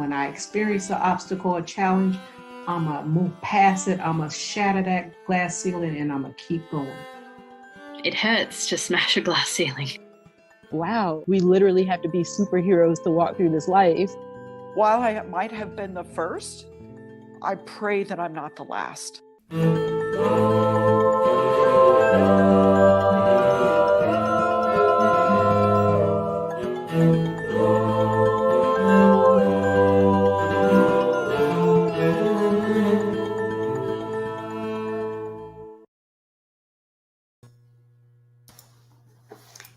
when I experience an obstacle or challenge, I'm going to move past it. I'm going to shatter that glass ceiling and I'm going to keep going. It hurts to smash a glass ceiling. Wow, we literally have to be superheroes to walk through this life. While I might have been the first, I pray that I'm not the last.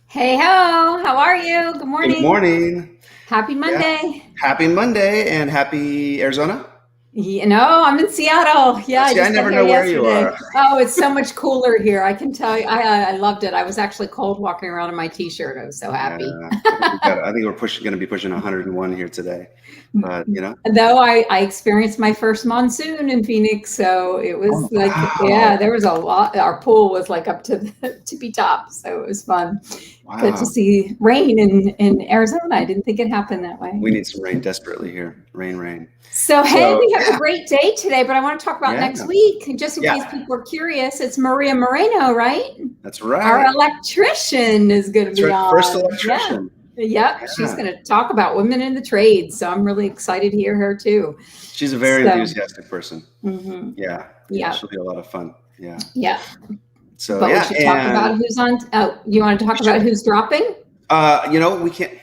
Hey ho, how are you? Good morning. Good morning. Happy Monday. Yeah. Happy Monday and happy Arizona. I'm in Seattle. Yeah, See, I never know where you are. Oh, it's so much cooler here. I can tell you. I loved it. I was actually cold walking around in my t-shirt. I was so happy. Yeah, I think we're going to be pushing 101 here today. But though I experienced my first monsoon in Phoenix, so it was there was a lot. Our pool was like up to the tippy top, so it was fun. Wow. Good to see rain in Arizona. I didn't think it happened that way. We need some rain desperately here. Rain. So we have a great day today, but I want to talk about next week. Just in case people are curious, it's Maria Moreno, right? That's right. Our electrician is going to be on. First electrician. Yeah. She's going to talk about women in the trades. So I'm really excited to hear her too. She's a very enthusiastic person. Mm-hmm. Yeah. She'll be a lot of fun. Yeah. Yeah. So we should talk about who's on. You want to talk about who's dropping? We can't.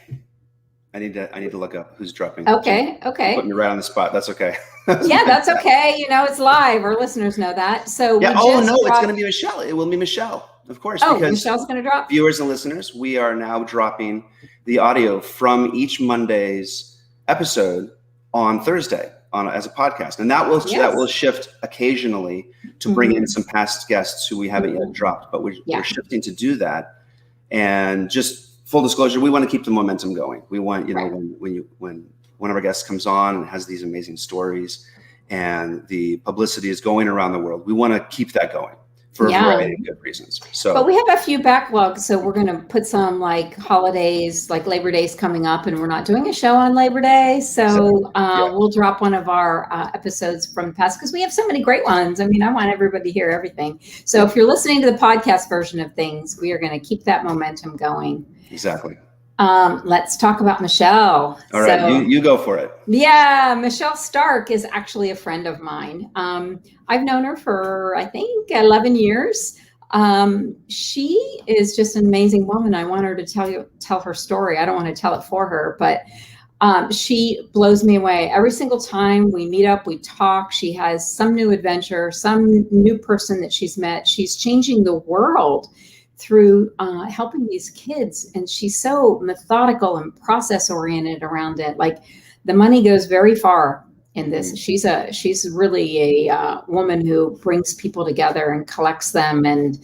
I need to look up who's dropping. Okay. Putting me right on the spot. That's okay. Yeah, that's okay. It's live. Our listeners know that. So it's going to be Michelle. It will be Michelle, of course. Oh, because Michelle's going to drop. Viewers and listeners, we are now dropping the audio from each Monday's episode on Thursday as a podcast, and that will shift occasionally to bring in some past guests who we haven't yet dropped, but we're shifting to do that. And just full disclosure, we want to keep the momentum going. We want, when one of our guests comes on and has these amazing stories and the publicity is going around the world, we want to keep that going for a variety of good reasons. But we have a few backlogs. So we're going to put some like holidays, like Labor Day's coming up, and we're not doing a show on Labor Day. So we'll drop one of our episodes from the past because we have so many great ones. I mean, I want everybody to hear everything. So if you're listening to the podcast version of things, we are going to keep that momentum going. Exactly. Let's talk about Michelle. All right, you go for it. Yeah, Michelle Stark is actually a friend of mine. I've known her for, I think, 11 years. She is just an amazing woman. I want her to tell her story. I don't want to tell it for her, but she blows me away. Every single time we meet up, we talk. She has some new adventure, some new person that she's met. She's changing the world through helping these kids. And she's so methodical and process oriented around it. Like the money goes very far in this. She's really a woman who brings people together and collects them and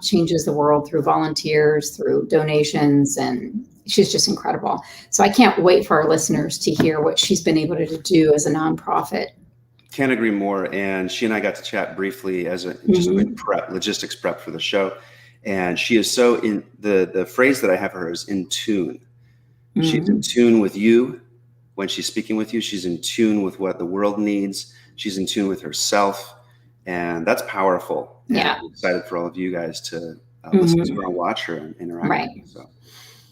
changes the world through volunteers, through donations. And she's just incredible. So I can't wait for our listeners to hear what she's been able to do as a nonprofit. Can't agree more. And she and I got to chat briefly as logistics prep for the show. And she is so in the phrase that I have for her is in tune. Mm-hmm. She's in tune with you when she's speaking with you. She's in tune with what the world needs. She's in tune with herself. And that's powerful. Yeah. I'm excited for all of you guys to listen to her and watch her and interact with her. So.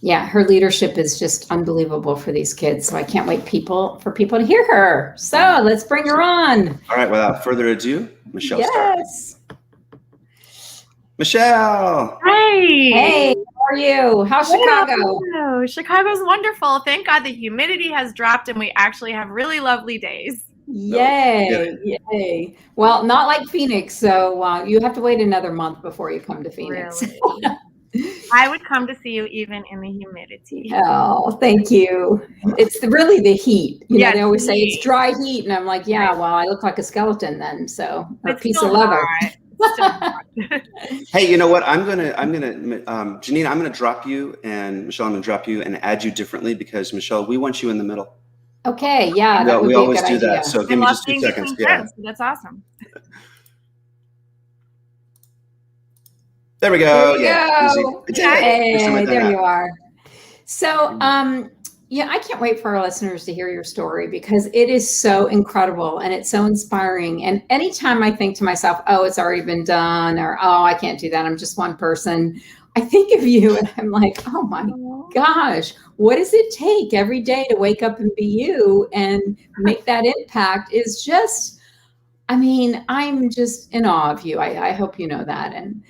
Yeah, her leadership is just unbelievable for these kids. So I can't wait for people to hear her. So let's bring her on. All right, without further ado, Michelle Stark. Yes. Michelle. Hey, how are you? How's Chicago? Oh, Chicago's wonderful. Thank God the humidity has dropped and we actually have really lovely days. Yay. Well, not like Phoenix. So you have to wait another month before you come to Phoenix. Really? I would come to see you even in the humidity. Oh, thank you. It's really the heat. You know, they always say it's dry heat. And I'm like, well, I look like a skeleton then. So a piece of leather. Hey, you know what? I'm gonna, Jeannine, I'm gonna drop you, and Michelle, I'm gonna drop you and add you differently because Michelle, we want you in the middle. Okay, yeah, that would we be always a good do idea. that. So give me just 2 seconds. Yeah, that's awesome. There we go. There you go. Easy. Hey, there you are. So, Yeah, I can't wait for our listeners to hear your story because it is so incredible and it's so inspiring. And anytime I think to myself, oh, it's already been done, or oh, I can't do that, I'm just one person, I think of you and I'm like, oh my gosh, what does it take every day to wake up and be you and make that impact is just, I mean, I'm just in awe of you. I hope you know that. And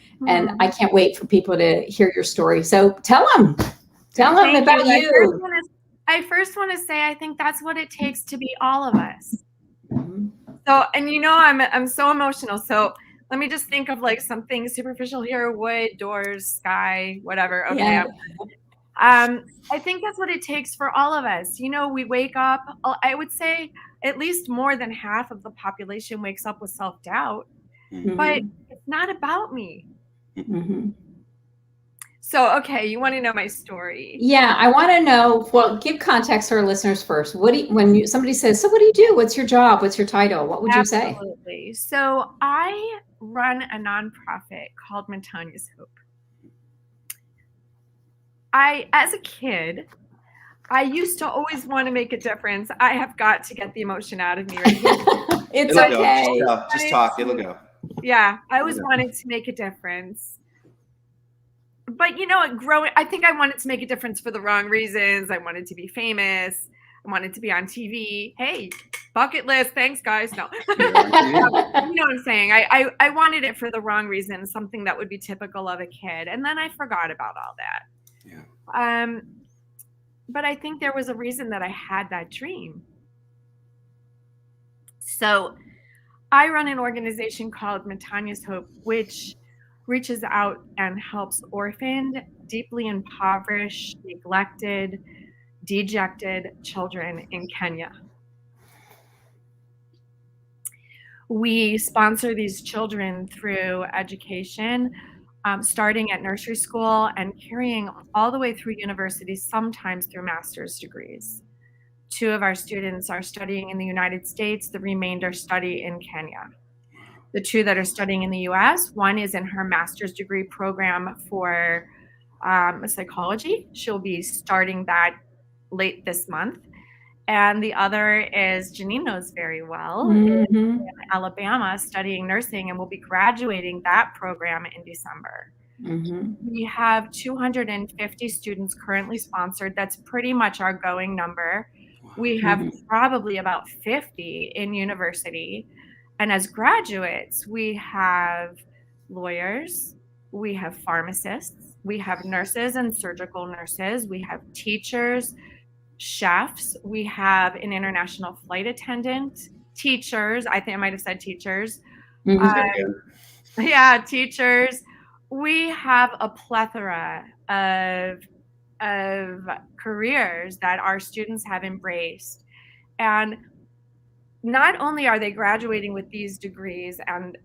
I can't wait for people to hear your story. So tell them about you. I first want to say, I think that's what it takes to be all of us. So, and I'm so emotional. So let me just think of like something superficial here: wood, doors, sky, whatever. Okay. Yeah. I think that's what it takes for all of us. We wake up, I would say at least more than half of the population wakes up with self-doubt, but it's not about me. So, okay, you want to know my story? Yeah, I want to know. Well, give context to our listeners first. When somebody says, "So, what do you do? What's your job? What's your title?" What would you say? Absolutely. So, I run a nonprofit called Matanya's Hope. As a kid, I used to always want to make a difference. I have got to get the emotion out of me right now. It's It'll okay. Go. Just talk. It'll go. Yeah, I always wanted to make a difference. But growing, I think I wanted to make a difference for the wrong reasons. I wanted to be famous. I wanted to be on TV. Hey, bucket list. Thanks, guys. No. You know what I'm saying? I wanted it for the wrong reasons, something that would be typical of a kid. And then I forgot about all that. Yeah. But I think there was a reason that I had that dream. So I run an organization called Matanya's Hope, which reaches out and helps orphaned, deeply impoverished, neglected, dejected children in Kenya. We sponsor these children through education, starting at nursery school and carrying all the way through university, sometimes through master's degrees. 2 of our students are studying in the United States, the remainder study in Kenya. The 2 that are studying in the US, one is in her master's degree program for psychology. She'll be starting that late this month. And the other is, Jeannine knows very well, in Alabama studying nursing and will be graduating that program in December. We have 250 students currently sponsored. That's pretty much our going number. We have probably about 50 in university. And as graduates, we have lawyers, we have pharmacists, we have nurses and surgical nurses, we have teachers, chefs, we have an international flight attendant, teachers. I think I might have said teachers. Yeah, teachers. We have a plethora of careers that our students have embraced. And not only are they graduating with these degrees and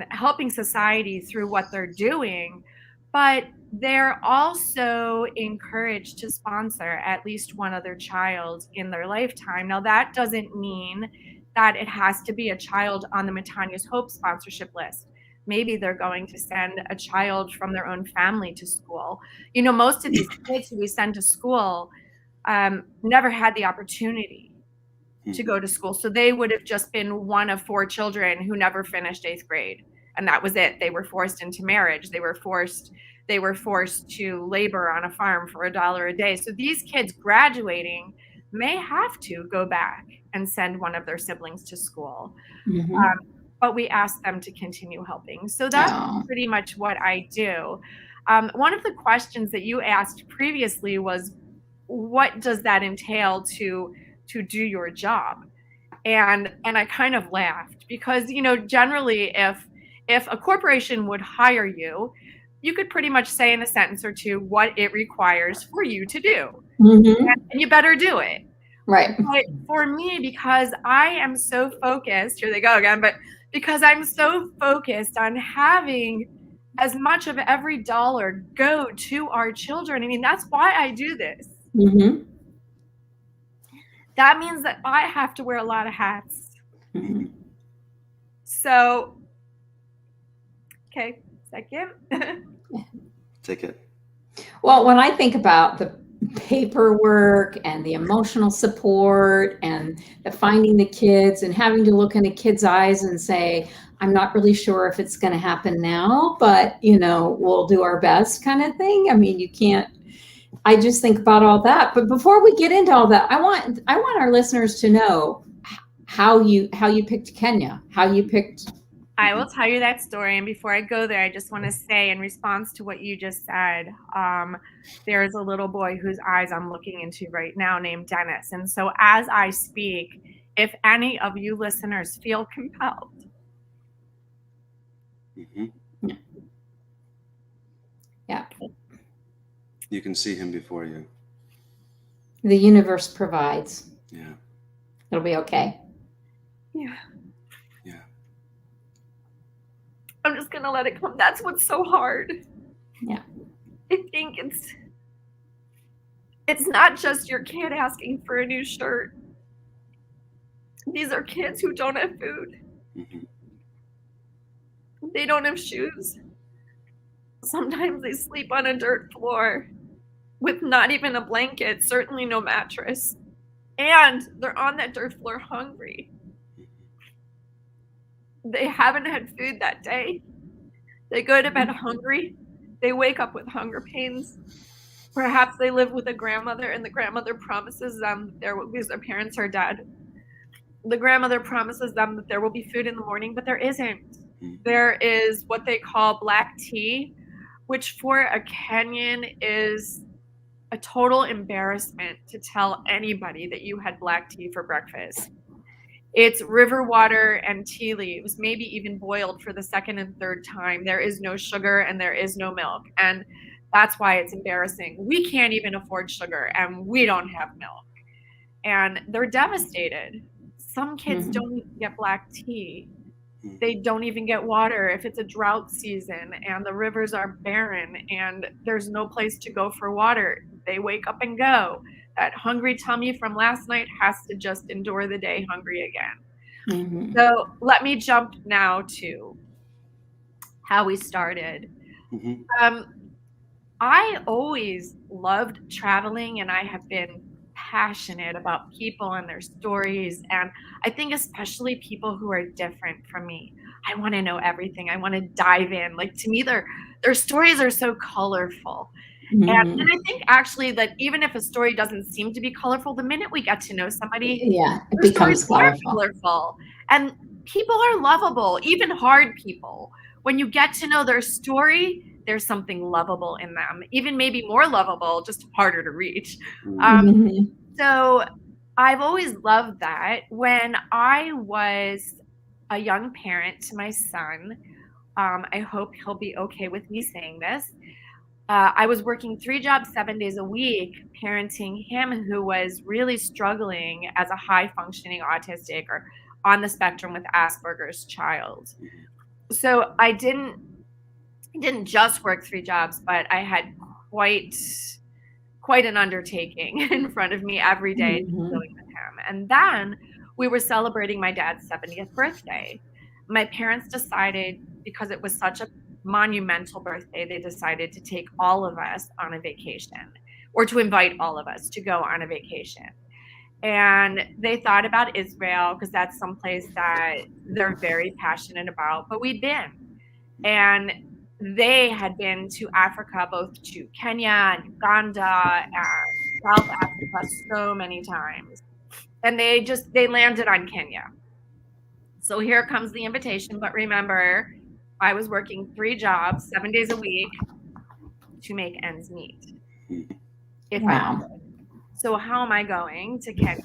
helping society through what they're doing, but they're also encouraged to sponsor at least one other child in their lifetime. Now, that doesn't mean that it has to be a child on the Matanya's Hope sponsorship list. Maybe they're going to send a child from their own family to school. Most of these kids who we send to school never had the opportunity to go to school. So they would have just been one of 4 children who never finished 8th grade. And that was it. They were forced into marriage. They were forced to labor on a farm for $1 a day. So these kids graduating may have to go back and send one of their siblings to school. But we ask them to continue helping. So that's pretty much what I do. One of the questions that you asked previously was, what does that entail to do your job? And I kind of laughed because, generally if a corporation would hire you, you could pretty much say in a sentence or two what it requires for you to do. And you better do it. Right. But for me, because I am so focused, here they go again, but because I'm so focused on having as much of every dollar go to our children, I mean, that's why I do this. That means that I have to wear a lot of hats. So, okay, second. Take it. Well, when I think about paperwork and the emotional support and the finding the kids and having to look in a kid's eyes and say, I'm not really sure if it's going to happen now, but we'll do our best kind of thing. I mean, you can't, I just think about all that. But before we get into all that, I want our listeners to know how you picked Kenya, how you picked. I will tell you that story. And before I go there, I just want to say, in response to what you just said, there's a little boy whose eyes I'm looking into right now named Dennis. And so as I speak, if any of you listeners feel compelled. Mm-hmm. Yeah. You can see him before you. The universe provides. Yeah. It'll be okay. Yeah. Yeah. I'm just going to let it come. That's what's so hard. Yeah. I think it's not just your kid asking for a new shirt. These are kids who don't have food. Mm-hmm. They don't have shoes. Sometimes they sleep on a dirt floor with not even a blanket, certainly no mattress. And they're on that dirt floor hungry. They haven't had food that day. They go to bed hungry. They wake up with hunger pains. Perhaps they live with a grandmother, and the grandmother promises them because their parents are dead. The grandmother promises them that there will be food in the morning, but there isn't. There is what they call black tea, which for a Kenyan is a total embarrassment to tell anybody that you had black tea for breakfast. It's river water and tea leaves, maybe even boiled for the second and third time. There is no sugar and there is no milk. And that's why it's embarrassing. We can't even afford sugar and we don't have milk. And they're devastated. Some kids don't even get black tea. They don't even get water if it's a drought season and the rivers are barren and there's no place to go for water. They wake up and go. That hungry tummy from last night has to just endure the day hungry again. Mm-hmm. So let me jump now to how we started. Mm-hmm. I always loved traveling, and I have been passionate about people and their stories. And I think especially people who are different from me. I want to know everything. I want to dive in. Like, to me, their stories are so colorful. Mm-hmm. And I think actually that even if a story doesn't seem to be colorful, the minute we get to know somebody, it becomes colorful. And people are lovable, even hard people. When you get to know their story, there's something lovable in them, even maybe more lovable, just harder to reach. So I've always loved that. When I was a young parent to my son, I hope he'll be okay with me saying this. I was working 3 jobs 7 days a week, parenting him, who was really struggling as a high-functioning autistic or on the spectrum with Asperger's child. So I didn't just work 3 jobs, but I had quite an undertaking in front of me every day dealing with him. And then we were celebrating my dad's 70th birthday. My parents decided, because it was such a monumental birthday, they decided to take all of us on a vacation, or to invite all of us to go on a vacation. And they thought about Israel because that's someplace that they're very passionate about, but we'd been. And they had been to Africa, both to Kenya and Uganda and South Africa so many times. And they landed on Kenya. So here comes the invitation. But remember, I was working 3 jobs, 7 days a week to make ends meet. So how am I going to Kenya?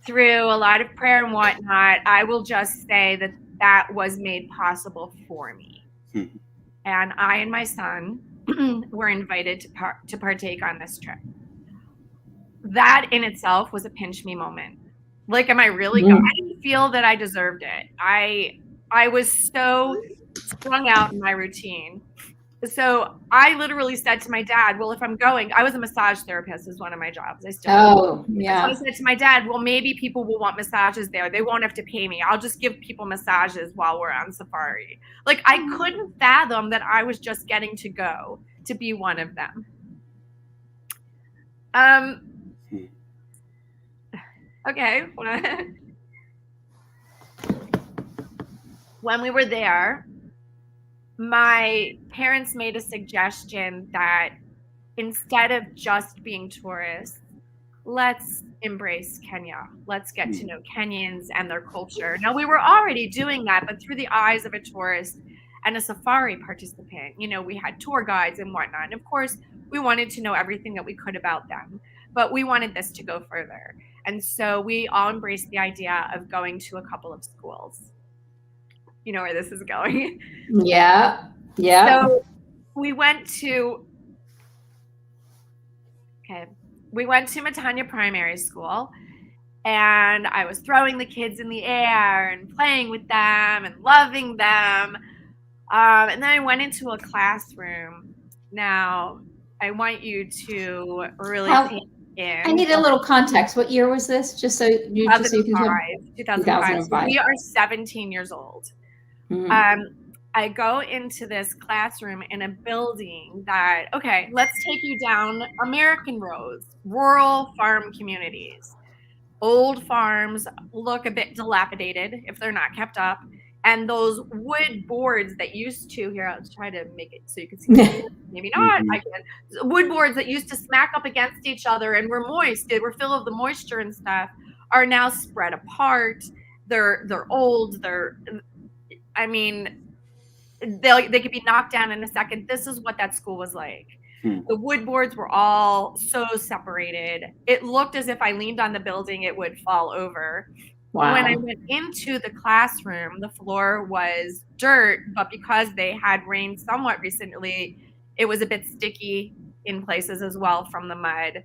Through a lot of prayer and whatnot, I will just say that was made possible for me. And I and my son were invited to partake on this trip. That in itself was a pinch me moment. Like, am I really going? I didn't feel that I deserved it. I was so strung out in my routine. So I literally said to my dad, well, if I'm going, I was a massage therapist as one of my jobs. So I said to my dad, well, maybe people will want massages there. They won't have to pay me. I'll just give people massages while we're on safari. Like, I couldn't fathom that I was just getting to go to be one of them. Okay. When we were there, my parents made a suggestion that instead of just being tourists, let's embrace Kenya. Let's get to know Kenyans and their culture. Now, we were already doing that, but through the eyes of a tourist and a safari participant. You know, we had tour guides and whatnot. And of course, we wanted to know everything that we could about them, but we wanted this to go further. And so we all embraced the idea of going to a couple of schools. You know where this is going. Yeah. Yeah. So we went to Matanya Primary School, and I was throwing the kids in the air and playing with them and loving them. And then I went into a classroom. Now, I want you to really take in. I need a little context. What year was this? Just so you can tell. 2005. So we are 17 years old. I go into this classroom in a building that, okay, let's take you down American roads, rural farm communities. Old farms look a bit dilapidated if they're not kept up. And those wood boards that used to, here, I'll try to make it so you can see, maybe not, I can. Wood boards that used to smack up against each other and were moist, they were full of the moisture and stuff, are now spread apart. They're old, they could be knocked down in a second. This is what that school was like. The wood boards were all so separated. It looked as if I leaned on the building, it would fall over. Wow. When I went into the classroom, the floor was dirt, but because they had rained somewhat recently, it was a bit sticky in places as well from the mud.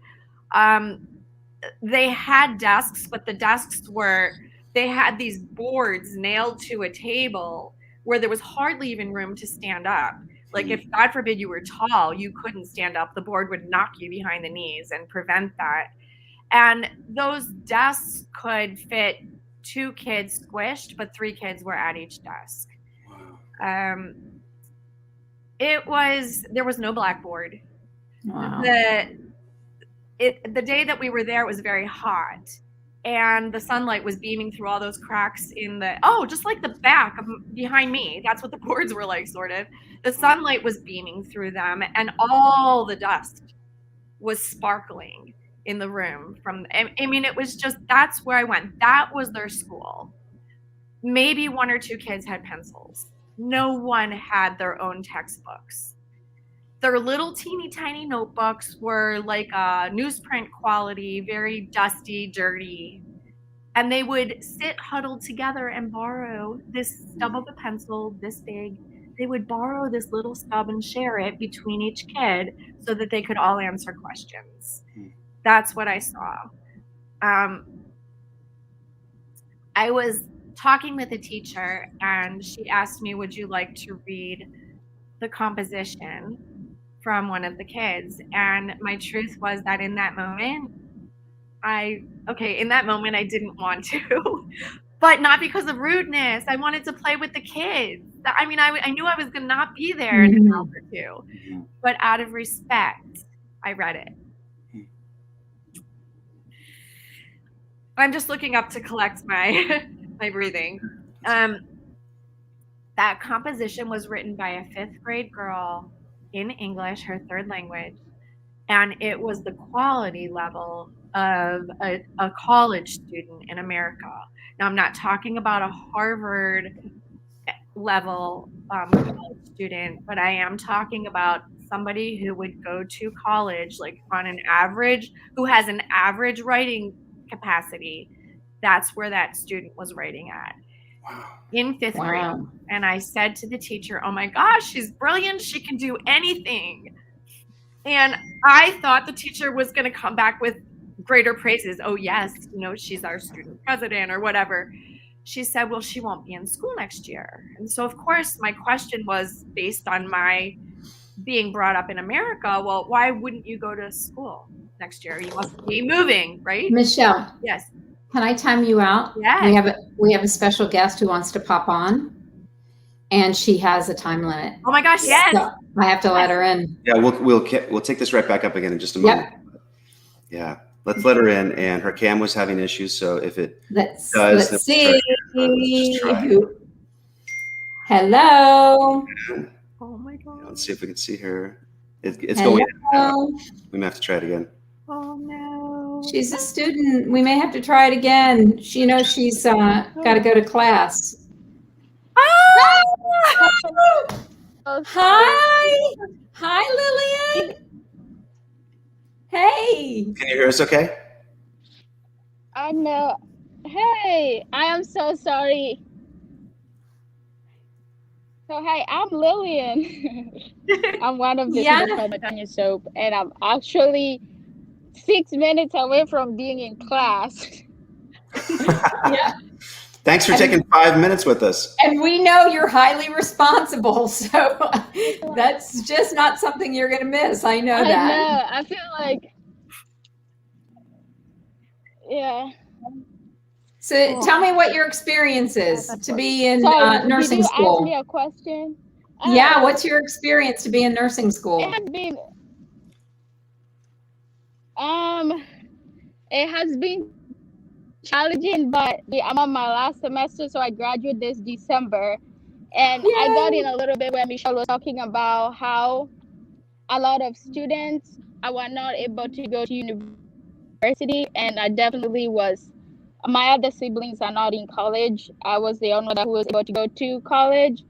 They had desks, but the desks they had these boards nailed to a table where there was hardly even room to stand up. Like if, God forbid, you were tall, you couldn't stand up. The board would knock you behind the knees and prevent that. And those desks could fit 2 kids squished, but 3 kids were at each desk. Wow. There was no blackboard. Wow. The day that we were there, it was very hot. And the sunlight was beaming through all those cracks just like the back behind me. That's what the boards were like, sort of. The sunlight was beaming through them, and all the dust was sparkling in the room. It was just, that's where I went. That was their school. Maybe 1 or 2 kids had pencils. No one had their own textbooks. Their little teeny tiny notebooks were like a newsprint quality, very dusty, dirty. And they would sit huddled together and borrow this stub of a pencil this big. They would borrow this little stub and share it between each kid so that they could all answer questions. That's what I saw. I was talking with a teacher, and she asked me, would you like to read the composition from one of the kids? And my truth was that in that moment, I didn't want to, but not because of rudeness. I wanted to play with the kids. I knew I was going to not be there in an hour or 2, but out of respect, I read it. I'm just looking up to collect my breathing. That composition was written by a 5th grade girl in English, her 3rd language, and it was the quality level of a college student in America. Now, I'm not talking about a Harvard level college student, but I am talking about somebody who would go to college, like on an average, who has an average writing capacity. That's where that student was writing at. Wow. In 5th grade. And I said to the teacher, oh my gosh, she's brilliant. She can do anything. And I thought the teacher was going to come back with greater praises. Oh yes, she's our student president or whatever. She said, well, she won't be in school next year. And so of course my question was based on my being brought up in America. Well, why wouldn't you go to school next year? You must be moving, right? Michelle. Yes. Can I time you out? Yeah. We have a special guest who wants to pop on, and she has a time limit. Oh my gosh, yes. So I have to let her in. Yeah, we'll take this right back up again in just a moment. Yeah. Let's let her in. And her cam was having issues. So if it Let's does, let's see just try. who. Hello. Oh my God. Let's see if we can see her. It's going in and out. We may have to try it again. Oh no. She's a student. We may have to try it again. She knows she's got to go to class. Hi. Hi, Lillian. Hey. Can you hear us okay? I know. Hey, I am so sorry. So, hi, I'm Lillian. I'm one of the students from Matanya Soap, and I'm actually 6 minutes away from being in class. Yeah. Thanks for taking 5 minutes with us. And we know you're highly responsible, so that's just not something you're going to miss. I know that. I know. I feel like, yeah. So tell me what your experience is to be in nursing did you school. ask me a question? Yeah, what's your experience to be in nursing school? It has been challenging, but I'm on my last semester, so I graduate this December. And I got in a little bit when Michelle was talking about how a lot of students were not able to go to university, and I definitely was. My other siblings are not in college. I was the only one who was able to go to college.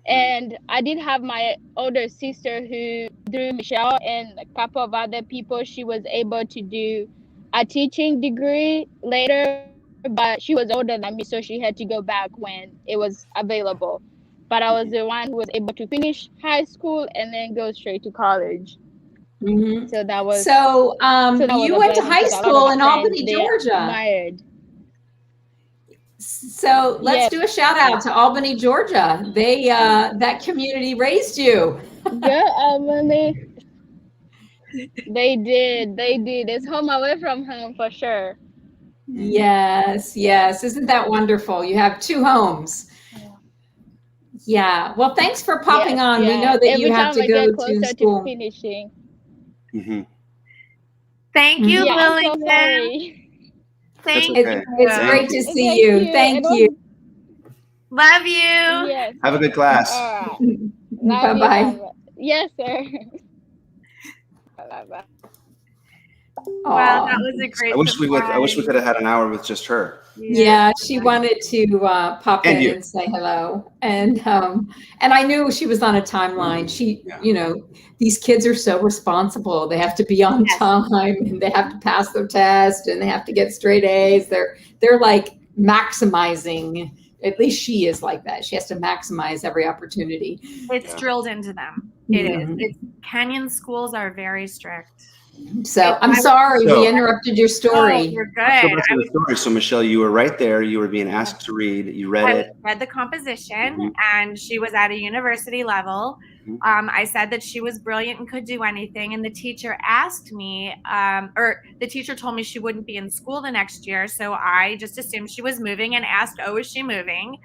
And I did have my older sister who, through Michelle and a couple of other people, she was able to do a teaching degree later, but she was older than me, so she had to go back when it was available. But I was the one who was able to finish high school and then go straight to college. Mm-hmm. So that was you went to high school in Albany, Georgia. Admired. So let's do a shout out to Albany, Georgia. They that community raised you. Yeah, Albany. They did. It's home away from home for sure. Yes. Isn't that wonderful? You have two homes. Yeah. Well, thanks for popping on. We know that you have to go to school. Finishing. Mm-hmm. Thank you, Lillian. I'm so sorry. Thank you. It's great to see you. Thank you. Love you. Yes. Have a good class. All right. Bye-bye. Yes, sir. Bye-bye. Wow, that was a great. I wish we could have had an hour with just her. Yeah, she wanted to pop in and say hello, and I knew she was on a timeline. She, these kids are so responsible. They have to be on time, and they have to pass their test, and they have to get straight A's. They're like maximizing. At least she is like that. She has to maximize every opportunity. It's drilled into them. It is. Kenyan schools are very strict. So I'm sorry we interrupted your story. Oh, you're good. So Michelle, you were right there. You were being asked to read. You read it. I read the composition, and she was at a university level. I said that she was brilliant and could do anything. And the teacher asked me, or the teacher told me she wouldn't be in school the next year. So I just assumed she was moving and asked, "Oh, is she moving?"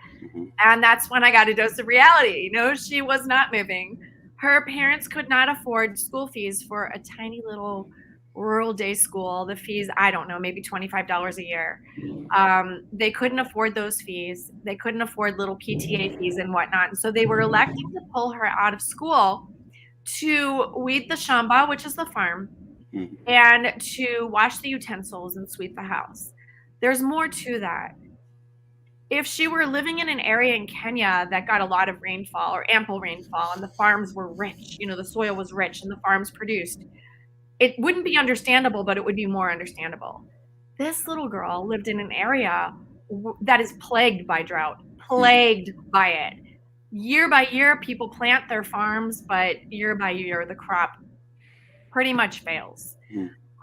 And that's when I got a dose of reality. No, she was not moving. Her parents could not afford school fees for a tiny little rural day school. The fees, I don't know, maybe $25 a year. They couldn't afford those fees. They couldn't afford little PTA fees and whatnot. And so they were electing to pull her out of school to weed the shamba, which is the farm, and to wash the utensils and sweep the house. There's more to that. If she were living in an area in Kenya that got a lot of rainfall or ample rainfall, and the farms were rich, the soil was rich and the farms produced, it wouldn't be understandable, but it would be more understandable. This little girl lived in an area that is plagued by drought, plagued by it. Year by year, people plant their farms, but year by year, the crop pretty much fails.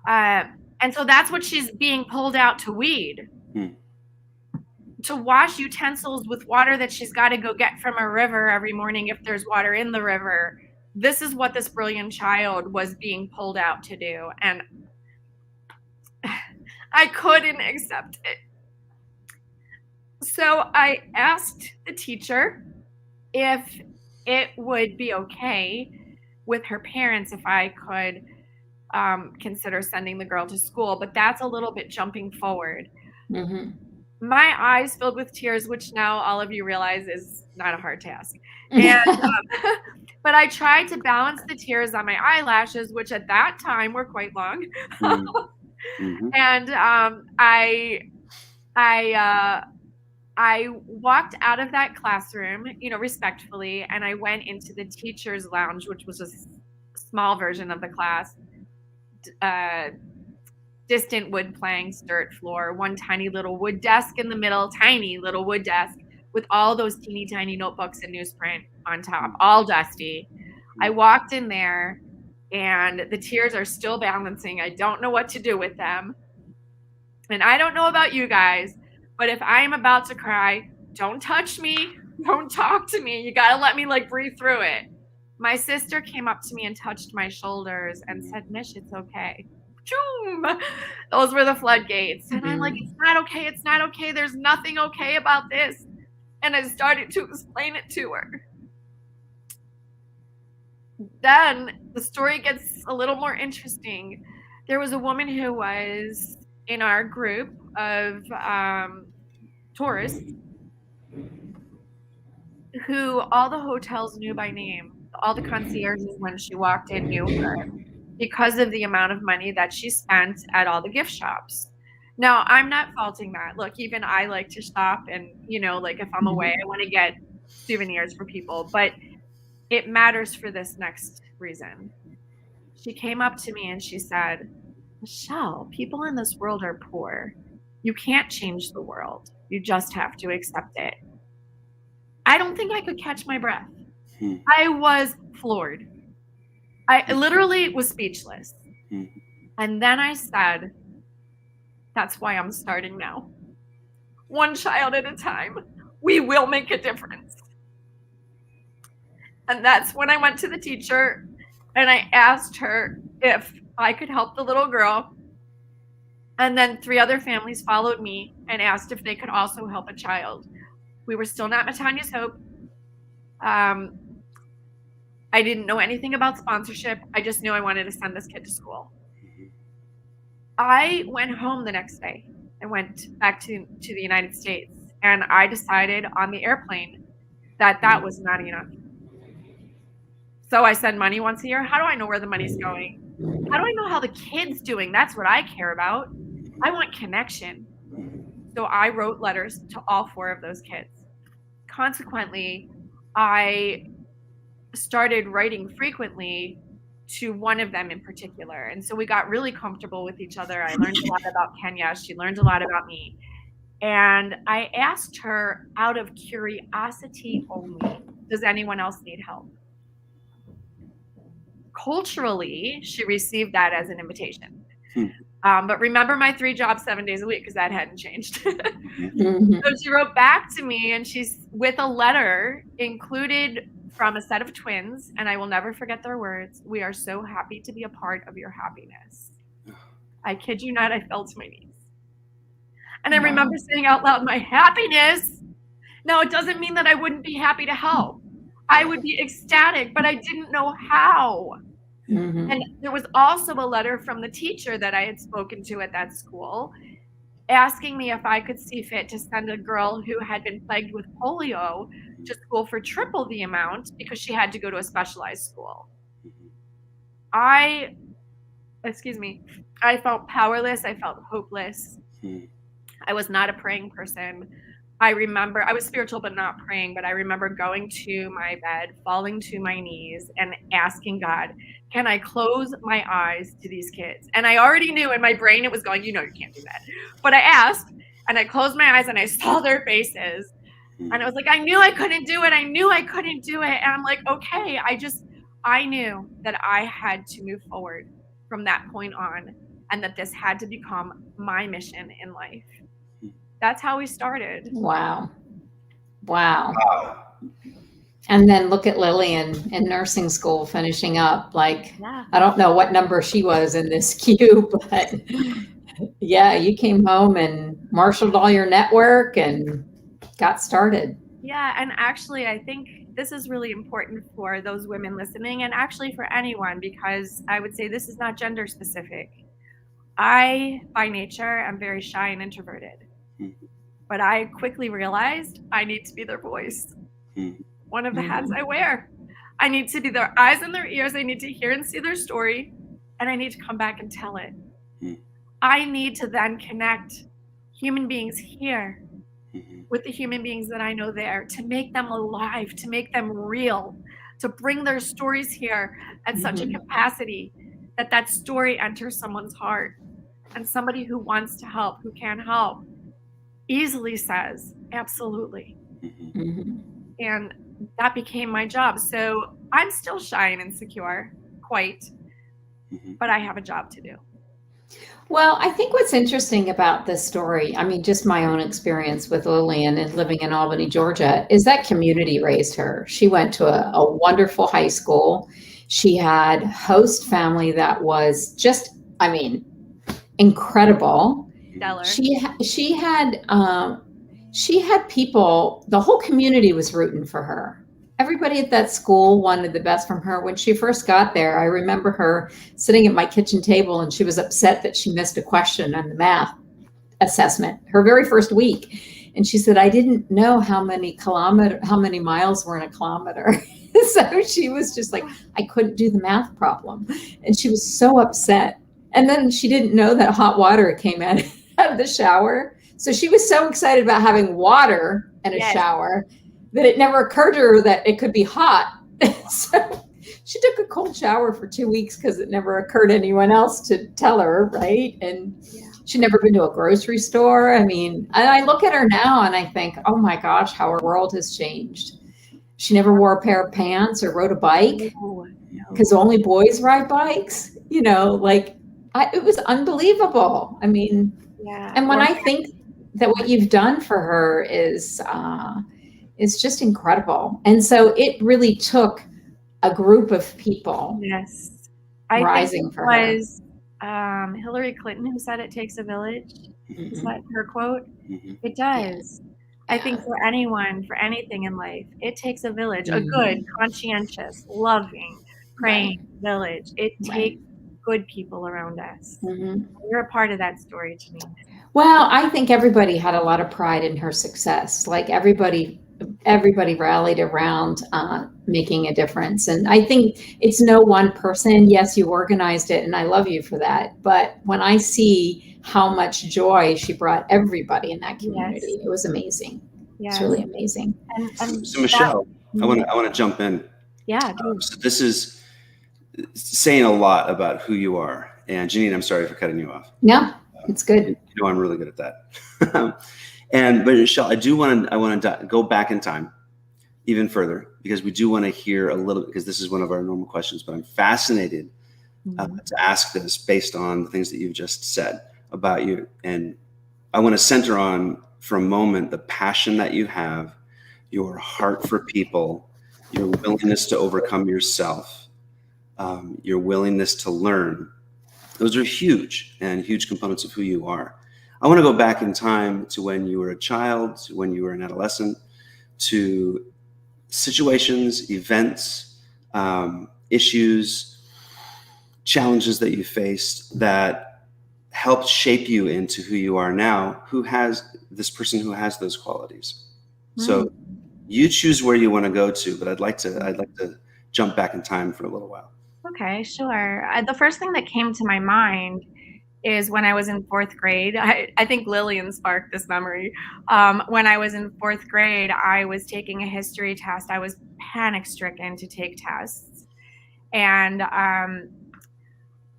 And so that's what she's being pulled out to weed. To wash utensils with water that she's got to go get from a river every morning if there's water in the river. This is what this brilliant child was being pulled out to do. And I couldn't accept it. So I asked the teacher if it would be okay with her parents if I could consider sending the girl to school, but that's a little bit jumping forward. Mm-hmm. My eyes filled with tears, which now all of you realize is not a hard task. And but I tried to balance the tears on my eyelashes, which at that time were quite long. Mm-hmm. And I walked out of that classroom, respectfully, and I went into the teacher's lounge, which was a small version of the class. Distant wood planks, dirt floor, one tiny little wood desk in the middle, tiny little wood desk with all those teeny tiny notebooks and newsprint on top, all dusty. I walked in there and the tears are still balancing. I don't know what to do with them. And I don't know about you guys, but if I am about to cry, don't touch me. Don't talk to me. You got to let me breathe through it. My sister came up to me and touched my shoulders and said, Mish, it's okay. Those were the floodgates. And I'm like, it's not okay. It's not okay. There's nothing okay about this. And I started to explain it to her. Then the story gets a little more interesting. There was a woman who was in our group of tourists who all the hotels knew by name. All the concierges, when she walked in, knew her because of the amount of money that she spent at all the gift shops. Now, I'm not faulting that. Look, even I like to shop and, if I'm away, I want to get souvenirs for people, but it matters for this next reason. She came up to me and she said, Michelle, people in this world are poor. You can't change the world. You just have to accept it. I don't think I could catch my breath. I was floored. I literally was speechless. And then I said, that's why I'm starting now. One child at a time. We will make a difference. And that's when I went to the teacher and I asked her if I could help the little girl. And then 3 other families followed me and asked if they could also help a child. We were still not Matanya's Hope. I didn't know anything about sponsorship. I just knew I wanted to send this kid to school. I went home the next day. I went back to the United States, and I decided on the airplane that was not enough. So I send money once a year. How do I know where the money's going? How do I know how the kid's doing? That's what I care about. I want connection. So I wrote letters to all 4 of those kids. Consequently, I started writing frequently to one of them in particular. And so we got really comfortable with each other. I learned a lot about Kenya. She learned a lot about me. And I asked her out of curiosity only, does anyone else need help? Culturally, she received that as an invitation. But remember my 3 jobs 7 days a week, because that hadn't changed. So she wrote back to me and she's with a letter included from a set of twins, and I will never forget their words. We are so happy to be a part of your happiness. I kid you not, I fell to my knees. And I remember saying out loud, my happiness. Now, it doesn't mean that I wouldn't be happy to help. I would be ecstatic, but I didn't know how. And there was also a letter from the teacher that I had spoken to at that school asking me if I could see fit to send a girl who had been plagued with polio to school for triple the amount because she had to go to a specialized school. I felt powerless. I felt hopeless. I was not a praying person. I remember, I was spiritual but not praying, but I remember going to my bed, falling to my knees and asking God, can I close my eyes to these kids? And I already knew in my brain it was going, you can't do that. But I asked and I closed my eyes and I saw their faces. And I was like, I knew I couldn't do it. I knew I couldn't do it. And I'm like, okay, I knew that I had to move forward from that point on and that this had to become my mission in life. That's how we started. Wow. And then look at Lily in nursing school finishing up. I don't know what number she was in this queue, but yeah, you came home and marshaled all your network and got started. Yeah, and actually I think this is really important for those women listening, and actually for anyone, because I would say this is not gender specific. I, by nature, am very shy and introverted. But I quickly realized I need to be their voice. One of the hats I wear. I need to be their eyes and their ears. I need to hear and see their story, and I need to come back and tell it. I need to then connect human beings here with the human beings that I know there, to make them alive, to make them real, to bring their stories here at such a capacity that that story enters someone's heart. And somebody who wants to help, who can help, easily says, absolutely. And that became my job. So I'm still shy and insecure, quite, but I have a job to do. Well, I think what's interesting about this story, I mean, just my own experience with Lillian and living in Albany, Georgia, is that community raised her. She went to a wonderful high school. She had host family that was just, I mean, incredible. Stellar. She had people, the whole community was rooting for her. Everybody at that school wanted the best from her. When she first got there, I remember her sitting at my kitchen table, and she was upset that she missed a question on the math assessment her very first week. And she said, I didn't know how many miles were in a kilometer. So she was just like, I couldn't do the math problem. And she was so upset. And then she didn't know that hot water came out of the shower. So she was so excited about having water and a shower that it never occurred to her that it could be hot. So she took a cold shower for 2 weeks because it never occurred to anyone else to tell her, right? And she'd never been to a grocery store. I mean, and I look at her now and I think, oh my gosh, how her world has changed. She never wore a pair of pants or rode a bike because only boys ride bikes. You know, like it was unbelievable. I mean, and when I think that what you've done for her is just incredible. And so it really took a group of people rising for her. I think it was Hillary Clinton who said it takes a village. Is that her quote? It does. I think for anyone, for anything in life, it takes a village, a good, conscientious, loving, praying village. It takes good people around us. You're a part of that story, Jeannine. Well, I think everybody had a lot of pride in her success. Like everybody rallied around making a difference. And I think it's no one person. Yes, you organized it, and I love you for that. But when I see how much joy she brought everybody in that community, it was amazing. It's really amazing. So Michelle, I want to jump in. Yeah. So this is saying a lot about who you are. And Jeannine, I'm sorry for cutting you off. No, it's good. You know, I'm really good at that. But Michelle, I want to go back in time even further, because we do want to hear a little bit, because this is one of our normal questions, but I'm fascinated to ask this based on the things that you've just said about you. And I want to center on, for a moment, the passion that you have, your heart for people, your willingness to overcome yourself, your willingness to learn. Those are huge components of who you are. I want to go back in time to when you were a child, to when you were an adolescent, to situations, events, issues, challenges that you faced that helped shape you into who you are now, who has those qualities. So you choose where you want to go to, but I'd like to jump back in time for a little while. Okay, sure. The first thing that came to my mind is when I was in fourth grade. I think Lillian sparked this memory. When I was in fourth grade, I was taking a history test. I was panic stricken to take tests. And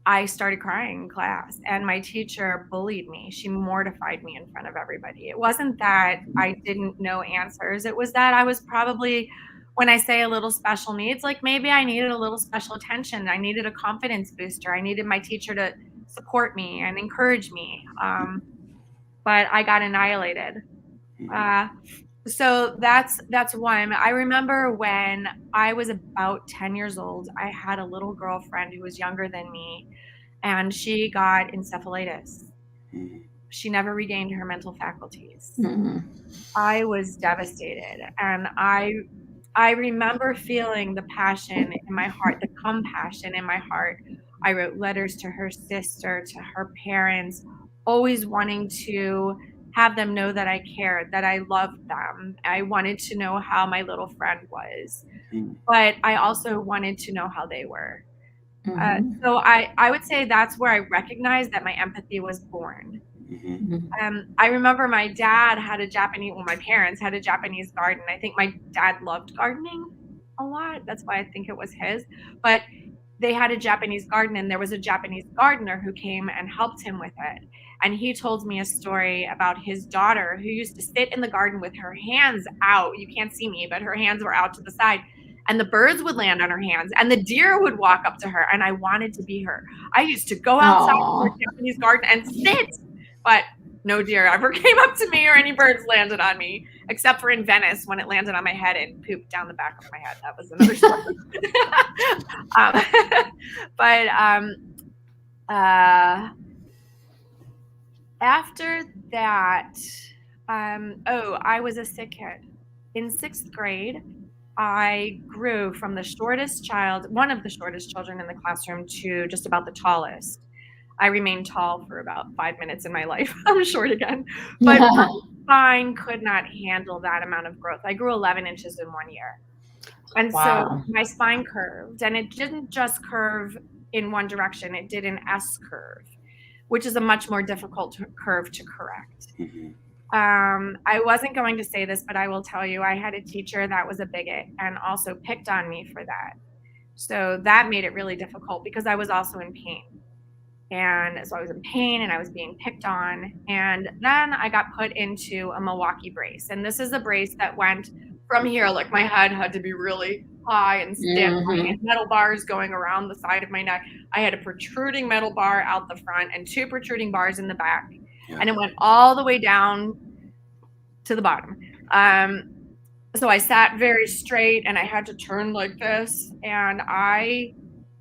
I started crying in class, and my teacher bullied me. She mortified me in front of everybody. It wasn't that I didn't know answers. It was that I was probably, when I say a little special needs, like maybe I needed a little special attention. I needed a confidence booster. I needed my teacher to support me and encourage me. But I got annihilated. So that's one. I remember when I was about 10 years old, I had a little girlfriend who was younger than me, and she got encephalitis. She never regained her mental faculties. I was devastated, and I I remember feeling the passion in my heart, the compassion in my heart. I wrote letters to her sister, to her parents, always wanting to have them know that I cared, that I loved them. I wanted to know how my little friend was, but I also wanted to know how they were. So I would say that's where I recognized that my empathy was born. I remember my dad had my parents had a Japanese garden. I think my dad loved gardening a lot. That's why I think it was his. But they had a Japanese garden, and there was a Japanese gardener who came and helped him with it. And he told me a story about his daughter who used to sit in the garden with her hands out. You can't see me, but her hands were out to the side. And the birds would land on her hands, and the deer would walk up to her. And I wanted to be her. I used to go outside to her Japanese garden and sit, but no deer ever came up to me or any birds landed on me, except for in Venice when it landed on my head and pooped down the back of my head. That was another story. After that, I was a sick kid. In 6th grade, I grew from the shortest child, one of the shortest children in the classroom, to just about the tallest. I remained tall for about 5 minutes in my life. I'm short again. But my spine could not handle that amount of growth. I grew 11 inches in 1 year. And so my spine curved, and it didn't just curve in one direction. It did an S curve, which is a much more difficult curve to correct. I wasn't going to say this, but I will tell you, I had a teacher that was a bigot and also picked on me for that. So that made it really difficult because I was also in pain. And so I was in pain and I was being picked on. And then I got put into a Milwaukee brace. And this is a brace that went from here, like my head had to be really high and stiff. I had metal bars going around the side of my neck. I had a protruding metal bar out the front and 2 protruding bars in the back. And it went all the way down to the bottom. So I sat very straight and I had to turn like this. And I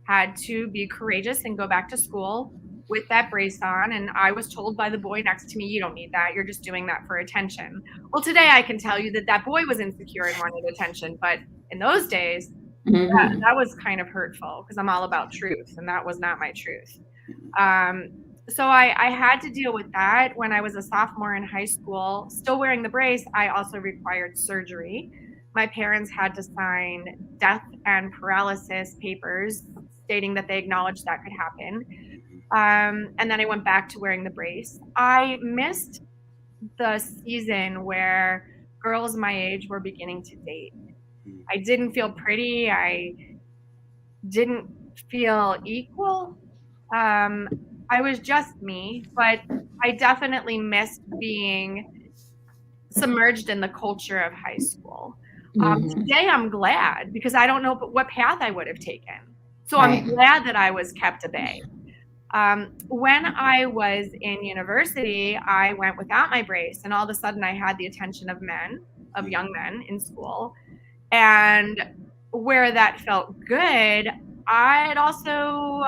had to be courageous and go back to school with that brace on. And I was told by the boy next to me, you don't need that. You're just doing that for attention. Well, today I can tell you that that boy was insecure and wanted attention. But in those days, that was kind of hurtful because I'm all about truth. And that was not my truth. So I had to deal with that. When I was a sophomore in high school, still wearing the brace, I also required surgery. My parents had to sign death and paralysis papers stating that they acknowledged that could happen. And then I went back to wearing the brace. I missed the season where girls my age were beginning to date. I didn't feel pretty. I didn't feel equal. I was just me, but I definitely missed being submerged in the culture of high school. Today I'm glad because I don't know what path I would have taken. So I'm glad that I was kept at bay. When I was in university, I went without my brace, and all of a sudden I had the attention of men, of young men in school. And where that felt good, it also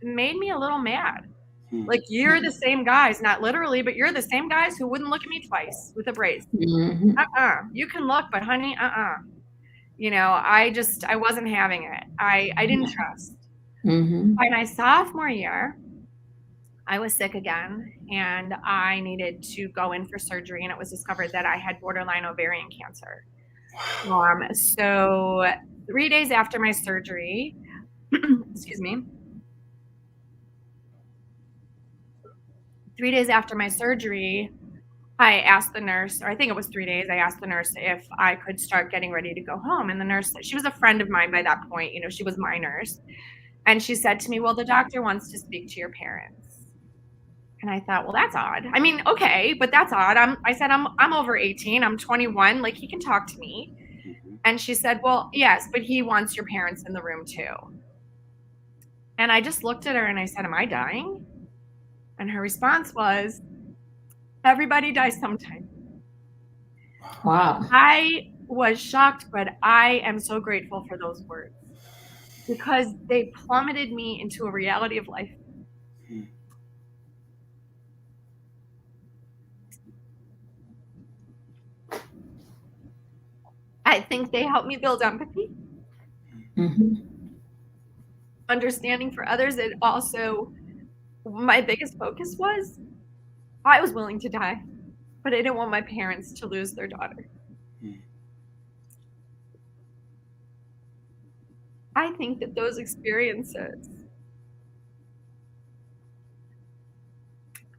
made me a little mad. Like, you're the same guys, not literally, but you're the same guys who wouldn't look at me twice with a brace. You can look, but honey, you know, I wasn't having it. I didn't trust. By my sophomore year, I was sick again and I needed to go in for surgery, and it was discovered that I had borderline ovarian cancer. So 3 days after my surgery, excuse me, 3 days after my surgery, I asked the nurse, or I think it was 3 days, I asked the nurse if I could start getting ready to go home. And the nurse, she was a friend of mine by that point, you know, she was my nurse. And she said to me, well, the doctor wants to speak to your parents. And I thought, well, that's odd. I mean, okay, but that's odd. I said, I'm over 18, I'm 21, like he can talk to me. And she said, well, yes, but he wants your parents in the room too. And I just looked at her and I said, am I dying? And her response was, everybody dies sometime. Wow. I was shocked, but I am so grateful for those words because they plummeted me into a reality of life. I think they helped me build empathy, understanding for others. It also, my biggest focus was I was willing to die, but I didn't want my parents to lose their daughter. I think that those experiences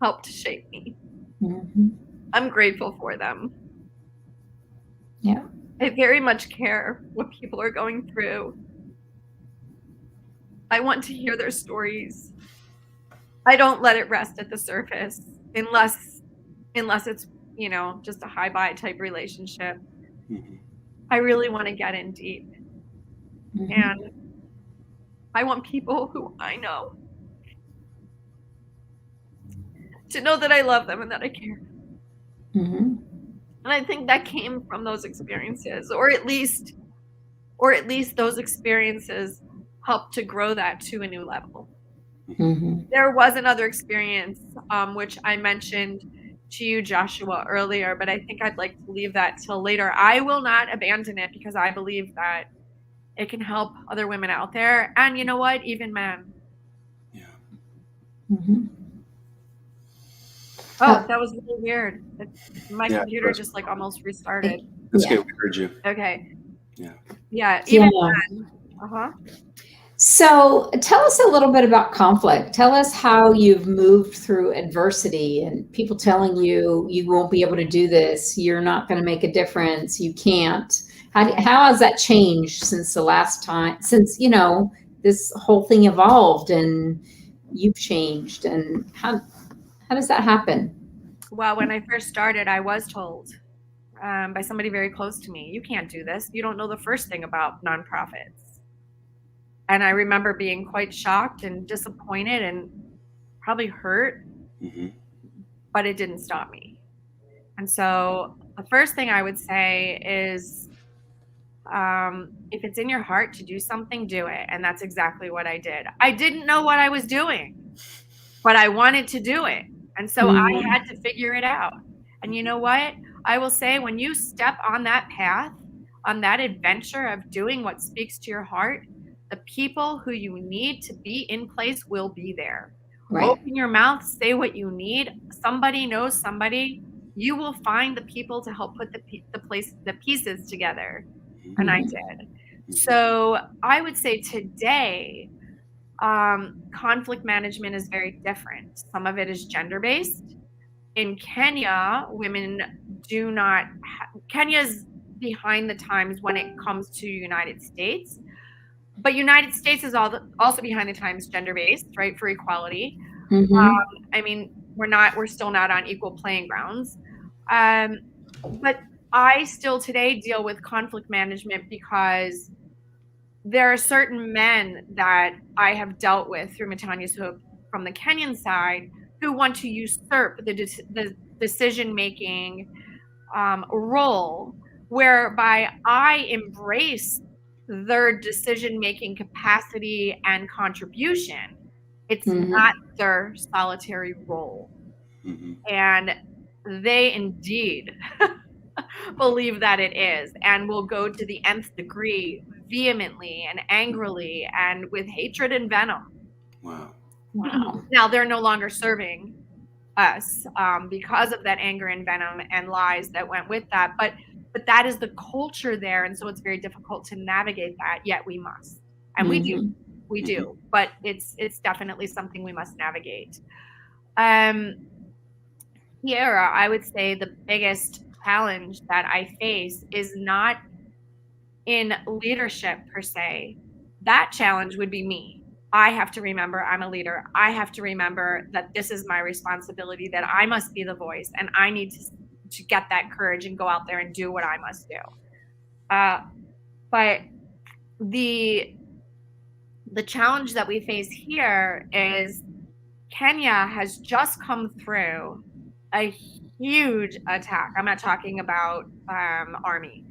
helped shape me. I'm grateful for them. Yeah. I very much care what people are going through. I want to hear their stories. I don't let it rest at the surface unless it's, you know, just a hi-bye type relationship. I really want to get in deep. And I want people who I know to know that I love them and that I care. And I think that came from those experiences, or at least those experiences helped to grow that to a new level. There was another experience, which I mentioned to you, Joshua, earlier, but I think I'd like to leave that till later. I will not abandon it because I believe that it can help other women out there. And you know what? Even men. Yeah. Oh, that was really weird. My computer just like almost restarted. That's good. We heard you. Okay. Yeah. Yeah. Even men. So tell us a little bit about conflict. Tell us how you've moved through adversity and people telling you you won't be able to do this, you're not going to make a difference, you can't. How has that changed since the last time, since, you know, this whole thing evolved and you've changed, and how does that happen? Well, when I first started, I was told by somebody very close to me, you can't do this. You don't know the first thing about nonprofits. And I remember being quite shocked and disappointed and probably hurt, but it didn't stop me. And so the first thing I would say is, if it's in your heart to do something, do it. And that's exactly what I did. I didn't know what I was doing, but I wanted to do it. And so I had to figure it out. And you know what? I will say, when you step on that path, on that adventure of doing what speaks to your heart, the people who you need to be in place will be there. Right. Open your mouth, say what you need. Somebody knows somebody. You will find the people to help put the pieces together. And I did. So I would say today, conflict management is very different. Some of it is gender-based. In Kenya, women do not, Kenya's behind the times when it comes to United States, but United States is also behind the times gender-based, right, for equality. I mean, we're still not on equal playing grounds. But I still today deal with conflict management because there are certain men that I have dealt with through Matanya's Hope from the Kenyan side who want to usurp the decision-making role, whereby I embrace their decision-making capacity and contribution. It's not their solitary role. And they indeed believe that it is, and will go to the nth degree vehemently and angrily and with hatred and venom. Wow. Now they're no longer serving us because of that anger and venom and lies that went with that. But that is the culture there, and so it's very difficult to navigate that. Yet we must, and we do. But it's definitely something we must navigate. Here, I would say the biggest challenge that I face is not in leadership per se. That challenge would be me. I have to remember I'm a leader. I have to remember that this is my responsibility, that I must be the voice, and I need to get that courage and go out there and do what I must do. But the challenge that we face here is Kenya has just come through a huge attack. I'm not talking about army.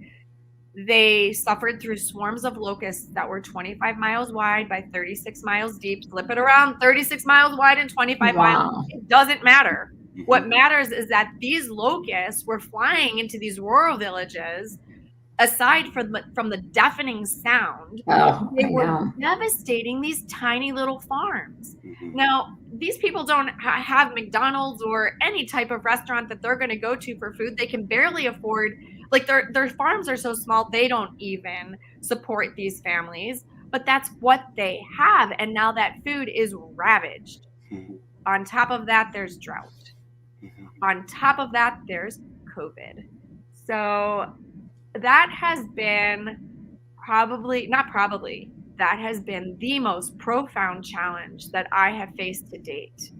They suffered through swarms of locusts that were 25 miles wide by 36 miles deep. Flip it around, 36 miles wide and 25 miles. It doesn't matter. What matters is that these locusts were flying into these rural villages aside from the deafening sound, they were devastating these tiny little farms. Now, these people don't have McDonald's or any type of restaurant that they're going to go to for food. They can barely afford, like their farms are so small, they don't even support these families, but that's what they have. And now that food is ravaged. On top of that, there's drought. On top of that, there's COVID. So that has been that has been the most profound challenge that I have faced to date.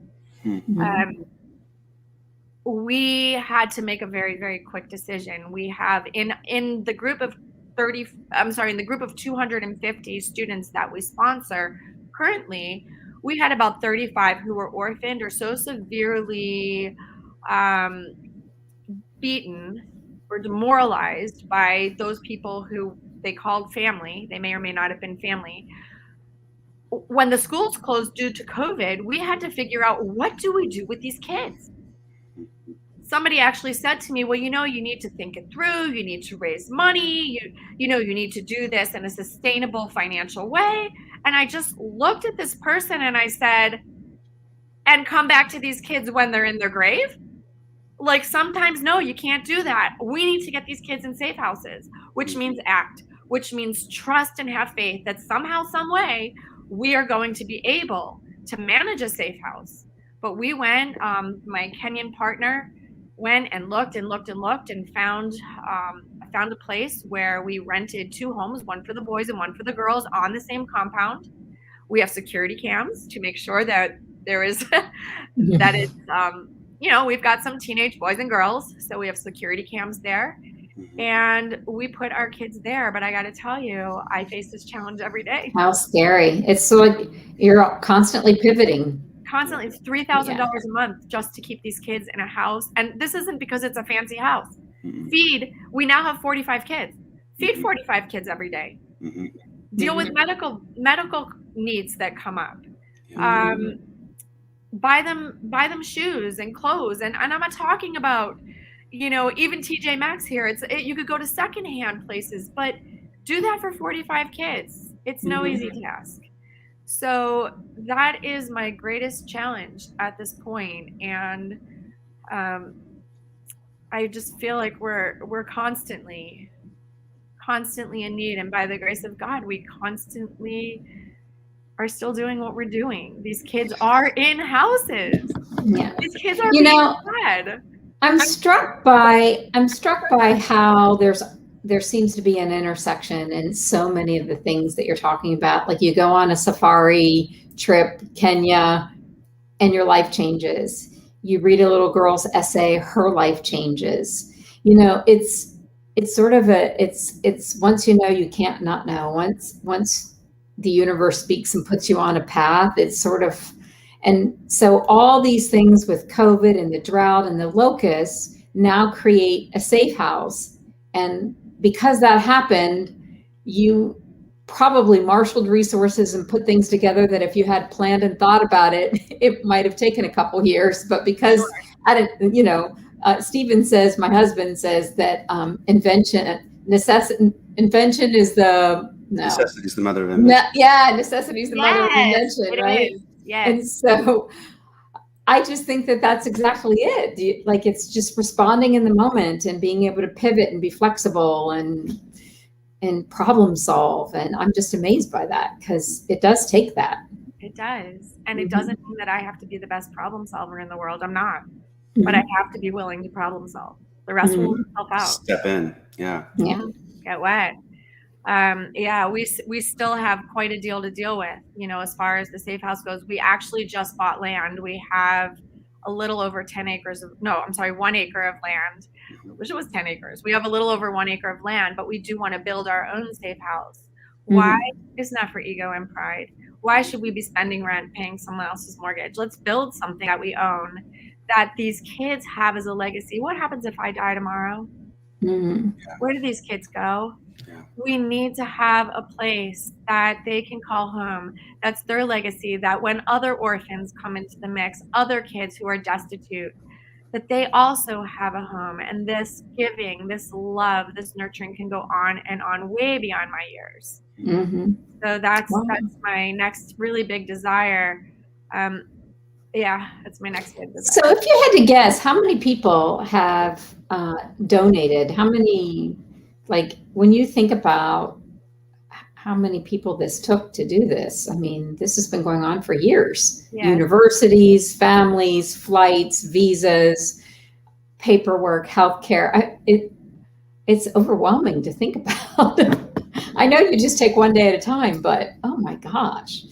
We had to make a very, very quick decision. We have in the group of 250 students that we sponsor currently, we had about 35 who were orphaned or so severely beaten or demoralized by those people who they called family. They may or may not have been family. When the schools closed due to COVID, we had to figure out, what do we do with these kids? Somebody actually said to me, well, you need to think it through. You need to raise money. You need to do this in a sustainable financial way. And I just looked at this person and I said, and come back to these kids when they're in their grave? Like, sometimes, no, you can't do that. We need to get these kids in safe houses, which means act, which means trust and have faith that somehow, some way, we are going to be able to manage a safe house. But we went, my Kenyan partner went and looked and found a place where we rented 2 homes, one for the boys and one for the girls, on the same compound. We have security cams to make sure that there is that is we've got some teenage boys and girls, so we have security cams there, and we put our kids there. But I got to tell you, I face this challenge every day. How scary. It's so like you're constantly pivoting. Constantly. It's $3,000 a month just to keep these kids in a house. And this isn't because it's a fancy house. We now have 45 kids. Feed 45 kids every day. Deal with medical needs that come up. Buy them shoes and clothes. And I'm not talking about, even TJ Maxx here. You could go to secondhand places, but do that for 45 kids. It's no easy task. So that is my greatest challenge at this point. And I just feel like we're constantly in need. And by the grace of God, we constantly are still doing what we're doing. These kids are in houses. Yeah. These kids are being fed. I'm struck by how there seems to be an intersection in so many of the things that you're talking about. Like, you go on a safari trip, Kenya, and your life changes. You read a little girl's essay, her life changes. It's sort of it's once you know, you can't not know. Once the universe speaks and puts you on a path, it's sort of, and so all these things with COVID and the drought and the locusts now create a safe house. And because that happened, you probably marshaled resources and put things together that if you had planned and thought about it, it might have taken a couple years. But because Stephen says, my husband says that invention is the necessity is the mother of invention. Necessity is the mother of invention, right? Yes. And so I just think that that's exactly it. It's just responding in the moment and being able to pivot and be flexible and problem solve. And I'm just amazed by that, because it does take that. It does. And it doesn't mean that I have to be the best problem solver in the world. I'm not. But I have to be willing to problem solve. The rest will help out. Step in. Yeah. Get wet. We still have quite a deal to deal with, as far as the safe house goes. We actually just bought land. We have a little over 1 acre of land. I wish it was 10 acres. We have a little over 1 acre of land, but we do want to build our own safe house. Why? It's not for ego and pride. Why should we be spending rent, paying someone else's mortgage? Let's build something that we own, that these kids have as a legacy. What happens if I die tomorrow? Where do these kids go? We need to have a place that they can call home. That's their legacy, that when other orphans come into the mix, other kids who are destitute, that they also have a home, and this giving, this love, this nurturing can go on and on way beyond my years. Mm-hmm. So that's my next really big desire. Yeah, that's my next big desire. So if you had to guess, how many people have donated? How many, like when you think about how many people this took to do this, I mean, this has been going on for years. Yes. Universities, families, flights, visas, paperwork, healthcare. It's overwhelming to think about. I know you just take one day at a time, but oh my gosh.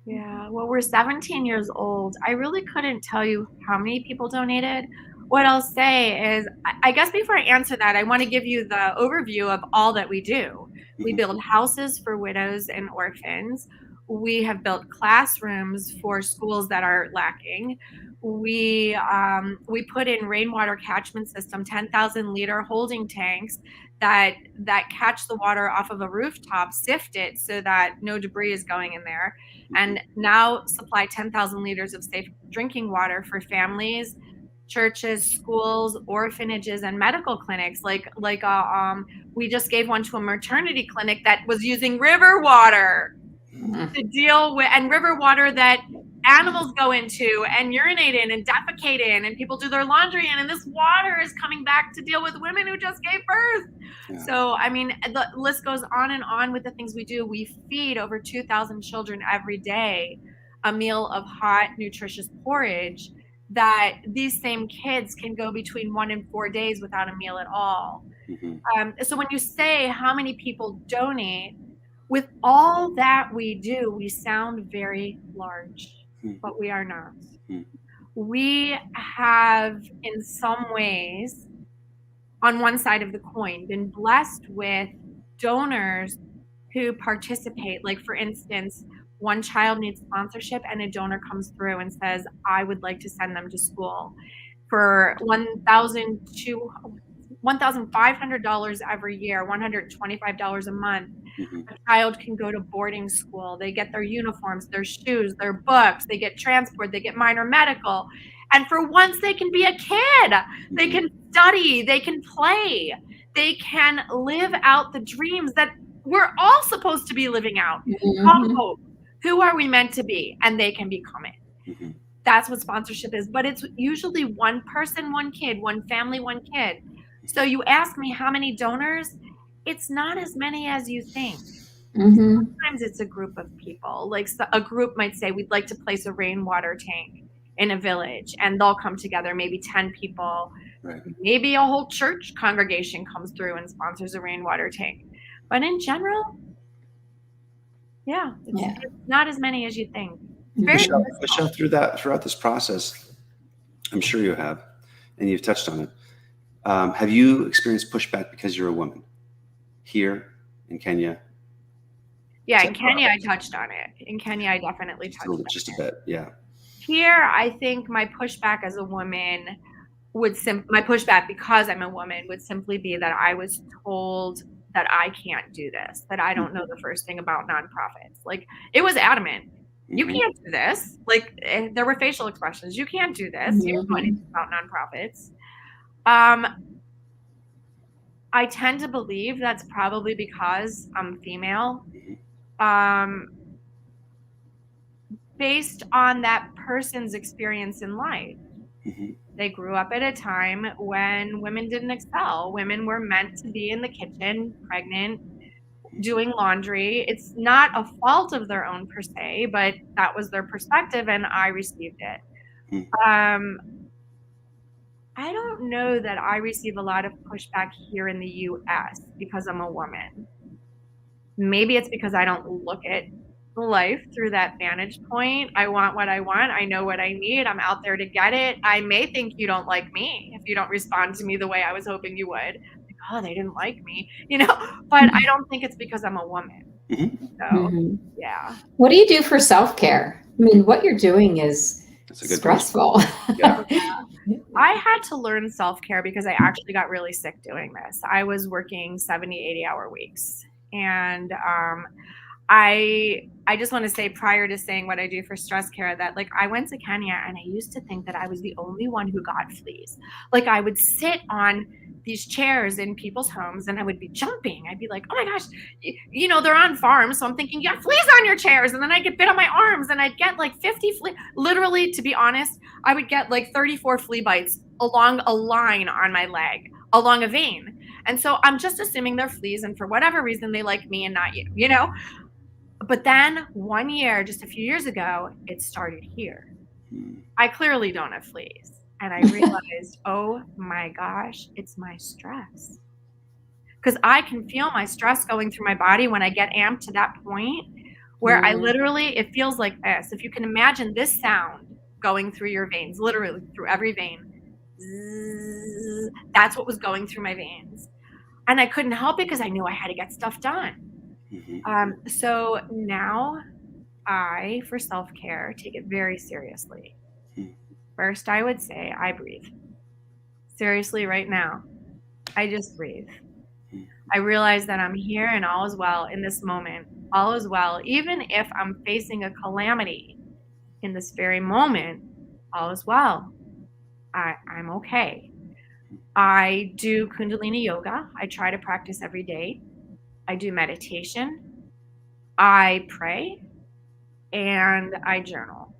Yeah, well, we're 17 years old. I really couldn't tell you how many people donated. What I'll say is, I guess before I answer that, I want to give you the overview of all that we do. We build houses for widows and orphans. We have built classrooms for schools that are lacking. We put in rainwater catchment system, 10,000 liter holding tanks that catch the water off of a rooftop, sift it so that no debris is going in there, and now supply 10,000 liters of safe drinking water for families, churches, schools, orphanages, and medical clinics. We just gave one to a maternity clinic that was using river water to deal with, and river water that animals go into and urinate in and defecate in, and people do their laundry in, and this water is coming back to deal with women who just gave birth. Yeah. So, I mean, the list goes on and on with the things we do. We feed over 2,000 children every day a meal of hot, nutritious porridge that these same kids can go between 1 and 4 days without a meal at all. So when you say how many people donate, with all that we do, we sound very large, but we are not. We have, in some ways, on one side of the coin, been blessed with donors who participate. Like, for instance, one child needs sponsorship and a donor comes through and says, I would like to send them to school for $1,500 every year, $125 a month. A child can go to boarding school. They get their uniforms, their shoes, their books, they get transport, they get minor medical. And for once they can be a kid, they can study, they can play, they can live out the dreams that we're all supposed to be living out. Hope. Who are we meant to be? And they can become it. That's what sponsorship is. But it's usually one person, one kid, one family, one kid. So you ask me how many donors? It's not as many as you think. Sometimes it's a group of people. Like a group might say, we'd like to place a rainwater tank in a village, and they'll come together, maybe 10 people. Right. Maybe a whole church congregation comes through and sponsors a rainwater tank. But in general, it's not as many as you think. Michelle, throughout this process, I'm sure you have, and you've touched on it. Have you experienced pushback because you're a woman here in Kenya? Yeah, in Kenya, I touched on it. In Kenya, I definitely touched on it. Just a bit, yeah. Here, I think my pushback as a woman my pushback because I'm a woman would simply be that I was told that I can't do this, that I don't know the first thing about nonprofits. Like, it was adamant. You can't do this. Like, there were facial expressions. You can't do this. You don't know anything about nonprofits. I tend to believe that's probably because I'm female. Based on that person's experience in life. They grew up at a time when women didn't excel. Women were meant to be in the kitchen, pregnant, doing laundry. It's not a fault of their own per se, but that was their perspective, and I received it. I don't know that I receive a lot of pushback here in the US because I'm a woman. Maybe it's because I don't look at life through that vantage point. I want what I want. I know what I need. I'm out there to get it. I may think you don't like me if you don't respond to me the way I was hoping you would. Like, oh, they didn't like me, but I don't think it's because I'm a woman. So, yeah. What do you do for self-care? I mean, what you're doing is stressful. Yeah. I had to learn self-care because I actually got really sick doing this. I was working 70, 80-hour weeks. And I just want to say, prior to saying what I do for stress care, that like I went to Kenya and I used to think that I was the only one who got fleas. Like I would sit on these chairs in people's homes and I would be jumping. I'd be like, oh my gosh, you know, they're on farms. So I'm thinking, you have fleas on your chairs. And then I'd get bit on my arms and I'd get like 50 fleas. Literally, to be honest, I would get like 34 flea bites along a line on my leg, along a vein. And so I'm just assuming they're fleas. And for whatever reason, they like me and not you, you know? But then one year, just a few years ago, it started here. I clearly don't have fleas. And I realized, oh my gosh, it's my stress. Because I can feel my stress going through my body when I get amped to that point where I literally, it feels like this. If you can imagine this sound going through your veins, literally through every vein, zzz, that's what was going through my veins. And I couldn't help it because I knew I had to get stuff done. So now I, for self-care, take it very seriously. First, I would say I breathe. Seriously, right now, I just breathe. I realize that I'm here and all is well in this moment. All is well. Even if I'm facing a calamity in this very moment, all is well. I'm okay. I do Kundalini yoga. I try to practice every day. I do meditation. I pray. And I journal.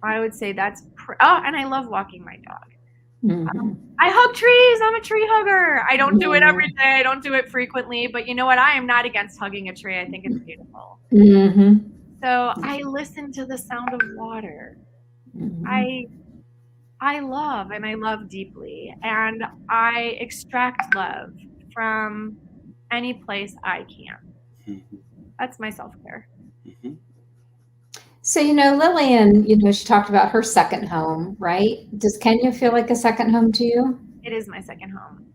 I would say that's, and I love walking my dog. I hug trees. I'm a tree hugger. I don't do it every day. I don't do it frequently. But you know what? I am not against hugging a tree. I think it's beautiful. So I listen to the sound of water. I love, and I love deeply. And I extract love from any place I can. That's my self-care. So, you know, Lillian, you know, she talked about her second home, right? Does Kenya feel like a second home to you? It is my second home.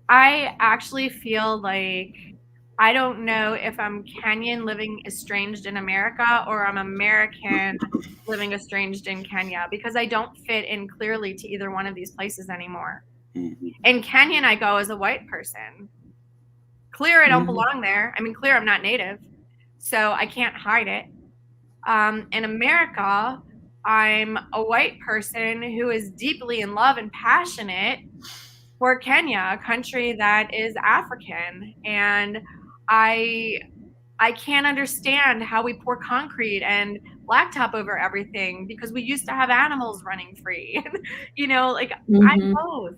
I actually feel like, I don't know if I'm Kenyan living estranged in America or I'm American living estranged in Kenya, because I don't fit in clearly to either one of these places anymore. In Kenyan, I go as a white person. Clear, I don't belong there. I mean, clear, I'm not native, so I can't hide it. In America, I'm a white person who is deeply in love and passionate for Kenya, a country that is African. And I can't understand how we pour concrete and blacktop over everything because we used to have animals running free. You know, like I'm both.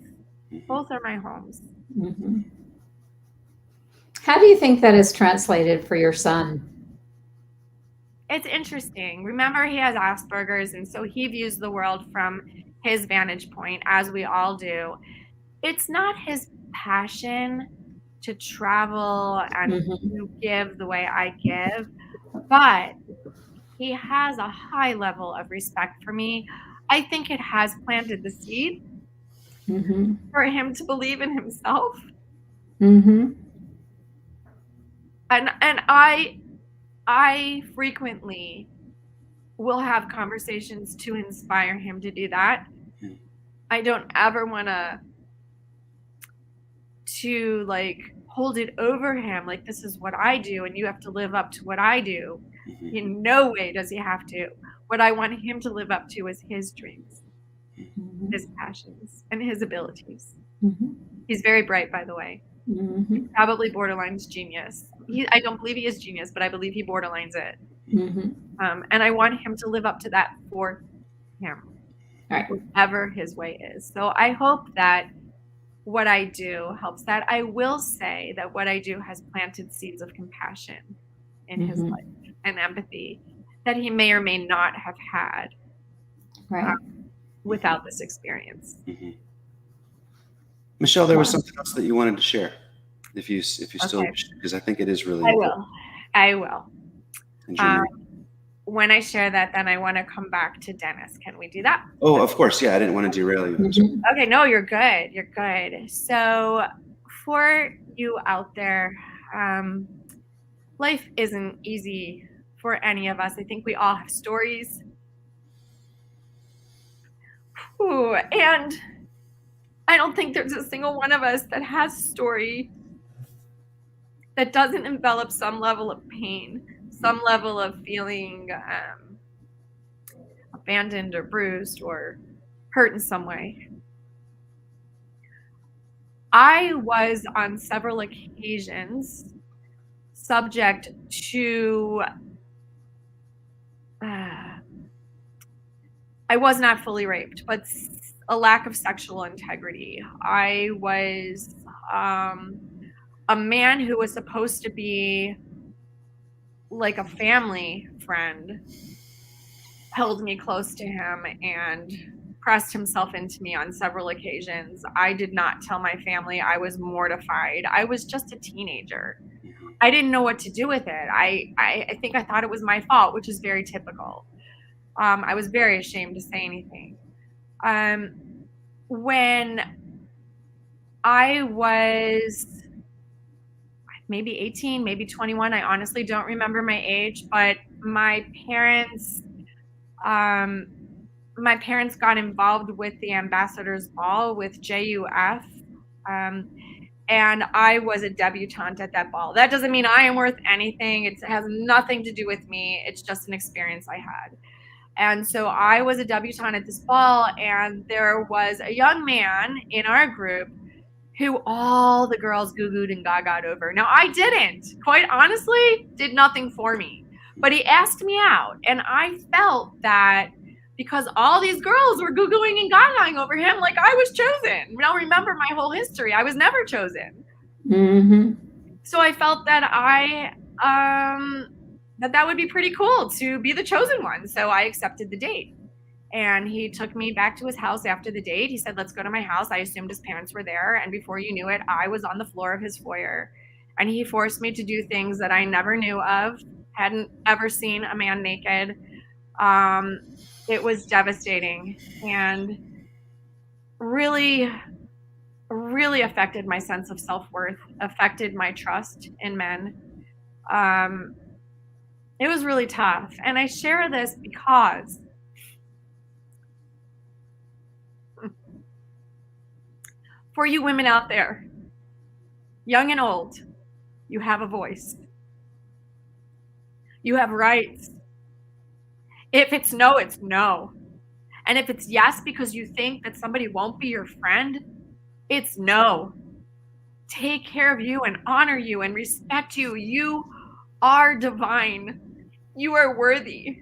Both are my homes. How do you think that is translated for your son? It's interesting. Remember, he has Asperger's, and so he views the world from his vantage point, as we all do. It's not his passion to travel and to give the way I give, but he has a high level of respect for me. I think it has planted the seed for him to believe in himself. And I frequently will have conversations to inspire him to do that. I don't ever want to like hold it over him, like this is what I do and you have to live up to what I do. In no way does he have to. What I want him to live up to is his dreams, his passions, and his abilities. He's very bright, by the way. He's probably borderline genius. I don't believe he is genius, but I believe he borderlines it. And I want him to live up to that for him, whatever his way is. So I hope that what I do helps that. I will say that what I do has planted seeds of compassion in his life and empathy that he may or may not have had without this experience. Michelle, there was something else that you wanted to share, if you still wish, because I think it is really important. I will. When I share that, then I want to come back to Dennis. Can we do that? Oh, of course. Yeah, I didn't want to derail you. Okay, no, you're good. You're good. So for you out there, life isn't easy for any of us. I think we all have stories. And I don't think there's a single one of us that has a story that doesn't envelop some level of pain, some level of feeling abandoned or bruised or hurt in some way. I was on several occasions subject to I was not fully raped, but a lack of sexual integrity. I was a man who was supposed to be like a family friend held me close to him and pressed himself into me on several occasions. I did not tell my family. I was mortified. I was just a teenager. I didn't know what to do with it. I think I thought it was my fault, which is very typical. I was very ashamed to say anything. When I was maybe 18, maybe 21, I honestly don't remember my age, but my parents got involved with the Ambassador's Ball with JUF. And I was a debutante at that ball. That doesn't mean I am worth anything. It has nothing to do with me. It's just an experience I had. And so I was a debutante at this ball, and there was a young man in our group who all the girls goo-gooed and gaga'd over. Now, I didn't. Quite honestly, did nothing for me. But he asked me out, and I felt that because all these girls were goo-gooing and gagaing over him, like I was chosen. Now, remember my whole history. I was never chosen. Mm-hmm. So I felt that that would be pretty cool to be the chosen one. So I accepted the date. And he took me back to his house after the date. He said, let's go to my house. I assumed his parents were there. And before you knew it, I was on the floor of his foyer. And he forced me to do things that I never knew of, hadn't ever seen a man naked. It was devastating and really, really affected my sense of self-worth, affected my trust in men. It was really tough. And I share this because for you women out there, young and old, you have a voice. You have rights. If it's no, it's no. And if it's yes because you think that somebody won't be your friend, it's no. Take care of you and honor you and respect you. You are divine. You are worthy.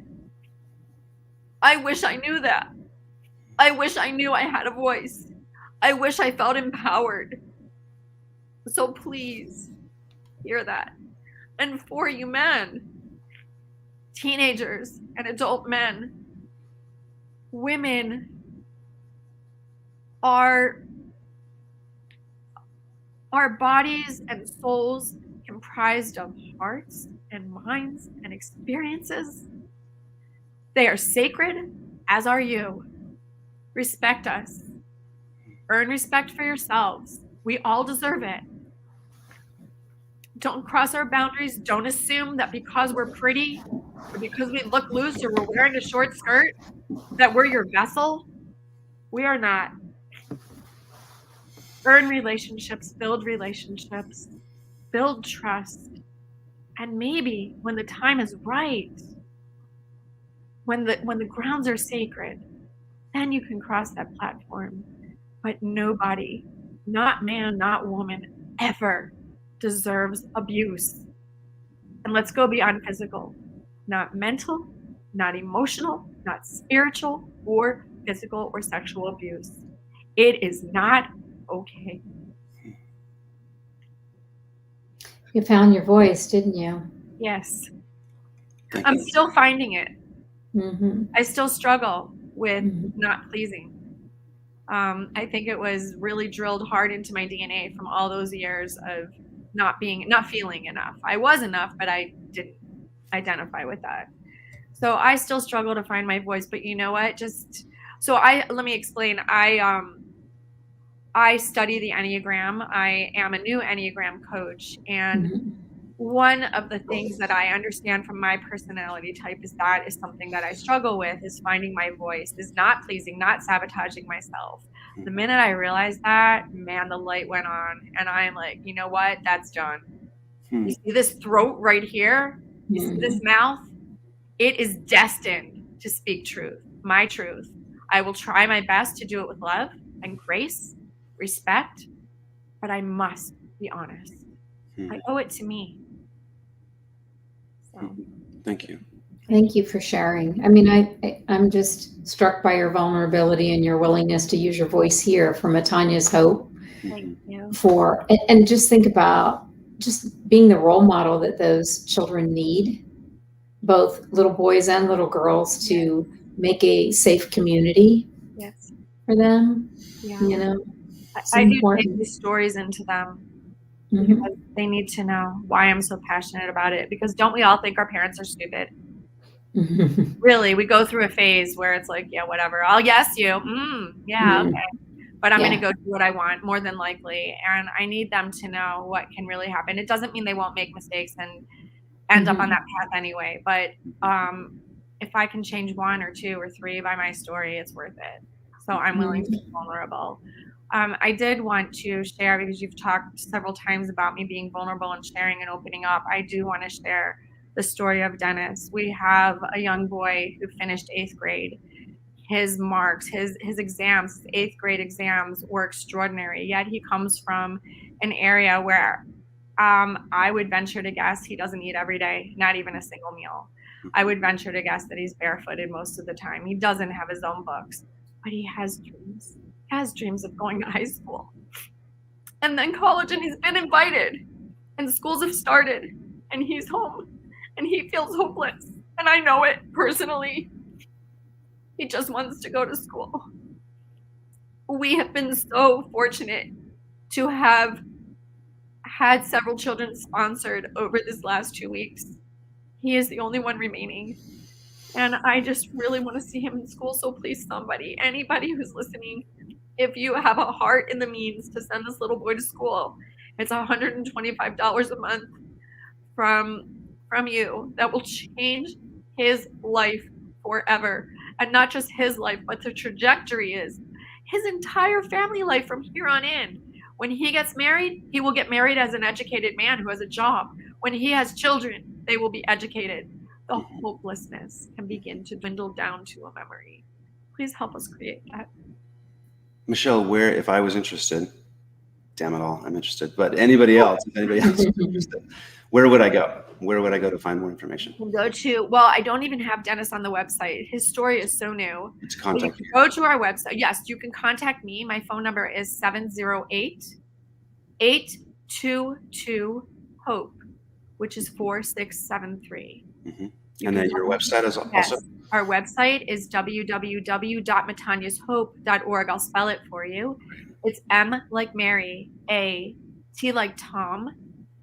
I wish I knew that. I wish I knew I had a voice. I wish I felt empowered. So please hear that. And for you men, teenagers and adult men, women are our bodies and souls comprised of hearts and minds and experiences. They are sacred, as are you. Respect us. Earn respect for yourselves. We all deserve it. Don't cross our boundaries. Don't assume that because we're pretty or because we look loose or we're wearing a short skirt that we're your vessel. We are not. Earn relationships, build trust. And maybe when the time is right, when the grounds are sacred, then you can cross that platform. But nobody, not man, not woman, ever deserves abuse. And let's go beyond physical, not mental, not emotional, not spiritual or physical or sexual abuse. It is not okay. You found your voice, didn't you? Yes. I'm still finding it. Mm-hmm. I still struggle with not pleasing. I think it was really drilled hard into my DNA from all those years of not feeling enough. I was enough, but I didn't identify with that. So I still struggle to find my voice. But you know what? Let me explain. I study the Enneagram. I am a new Enneagram coach. And one of the things that I understand from my personality type is something that I struggle with, is finding my voice, is not pleasing, not sabotaging myself. The minute I realized that, man, the light went on. And I'm like, you know what? That's done. You see this throat right here? You see this mouth? It is destined to speak truth, my truth. I will try my best to do it with love and grace, respect, but I must be honest. I owe it to me. So. Thank you. Thank you for sharing. I mean, I'm just struck by your vulnerability and your willingness to use your voice here for Matanya's Hope. Thank you. And just think about just being the role model that those children need, both little boys and little girls, to make a safe community for them. Yeah. You know, I do take these stories into them. Because they need to know why I'm so passionate about it. Because don't we all think our parents are stupid? Really, we go through a phase where it's like, yeah, whatever. I'll yes you. Okay. But I'm going to go do what I want, more than likely. And I need them to know what can really happen. It doesn't mean they won't make mistakes and end up on that path anyway. But if I can change 1 or 2 or 3 by my story, it's worth it. So I'm willing to be vulnerable. I did want to share, because you've talked several times about me being vulnerable and sharing and opening up. I do want to share the story of Dennis. We have a young boy who finished 8th grade. His marks, his exams, his 8th grade exams were extraordinary. Yet he comes from an area where I would venture to guess he doesn't eat every day, not even a single meal. I would venture to guess that he's barefooted most of the time. He doesn't have his own books, but he has dreams. Has dreams of going to high school and then college, and he's been invited and schools have started and he's home and he feels hopeless, and I know it personally. He just wants to go to school. We have been so fortunate to have had several children sponsored over this last 2 weeks. He is the only one remaining, and I just really want to see him in school. So please, somebody, anybody who's listening, if you have a heart and the means to send this little boy to school, it's $125 a month from you. That will change his life forever. And not just his life, but the trajectory is his entire family life from here on in. When he gets married, he will get married as an educated man who has a job. When he has children, they will be educated. The hopelessness can begin to dwindle down to a memory. Please help us create that. Michelle, if I was interested, damn it all, I'm interested, but anybody else is interested, where would I go? Where would I go to find more information? I don't even have Dennis on the website. His story is so new. It's contact. Go to our website. Yes, you can contact me. My phone number is 708-822-HOPE, which is 4673. And then your website is also? Our website is www.matanyashope.org. I'll spell it for you. It's M like Mary, A, T like Tom,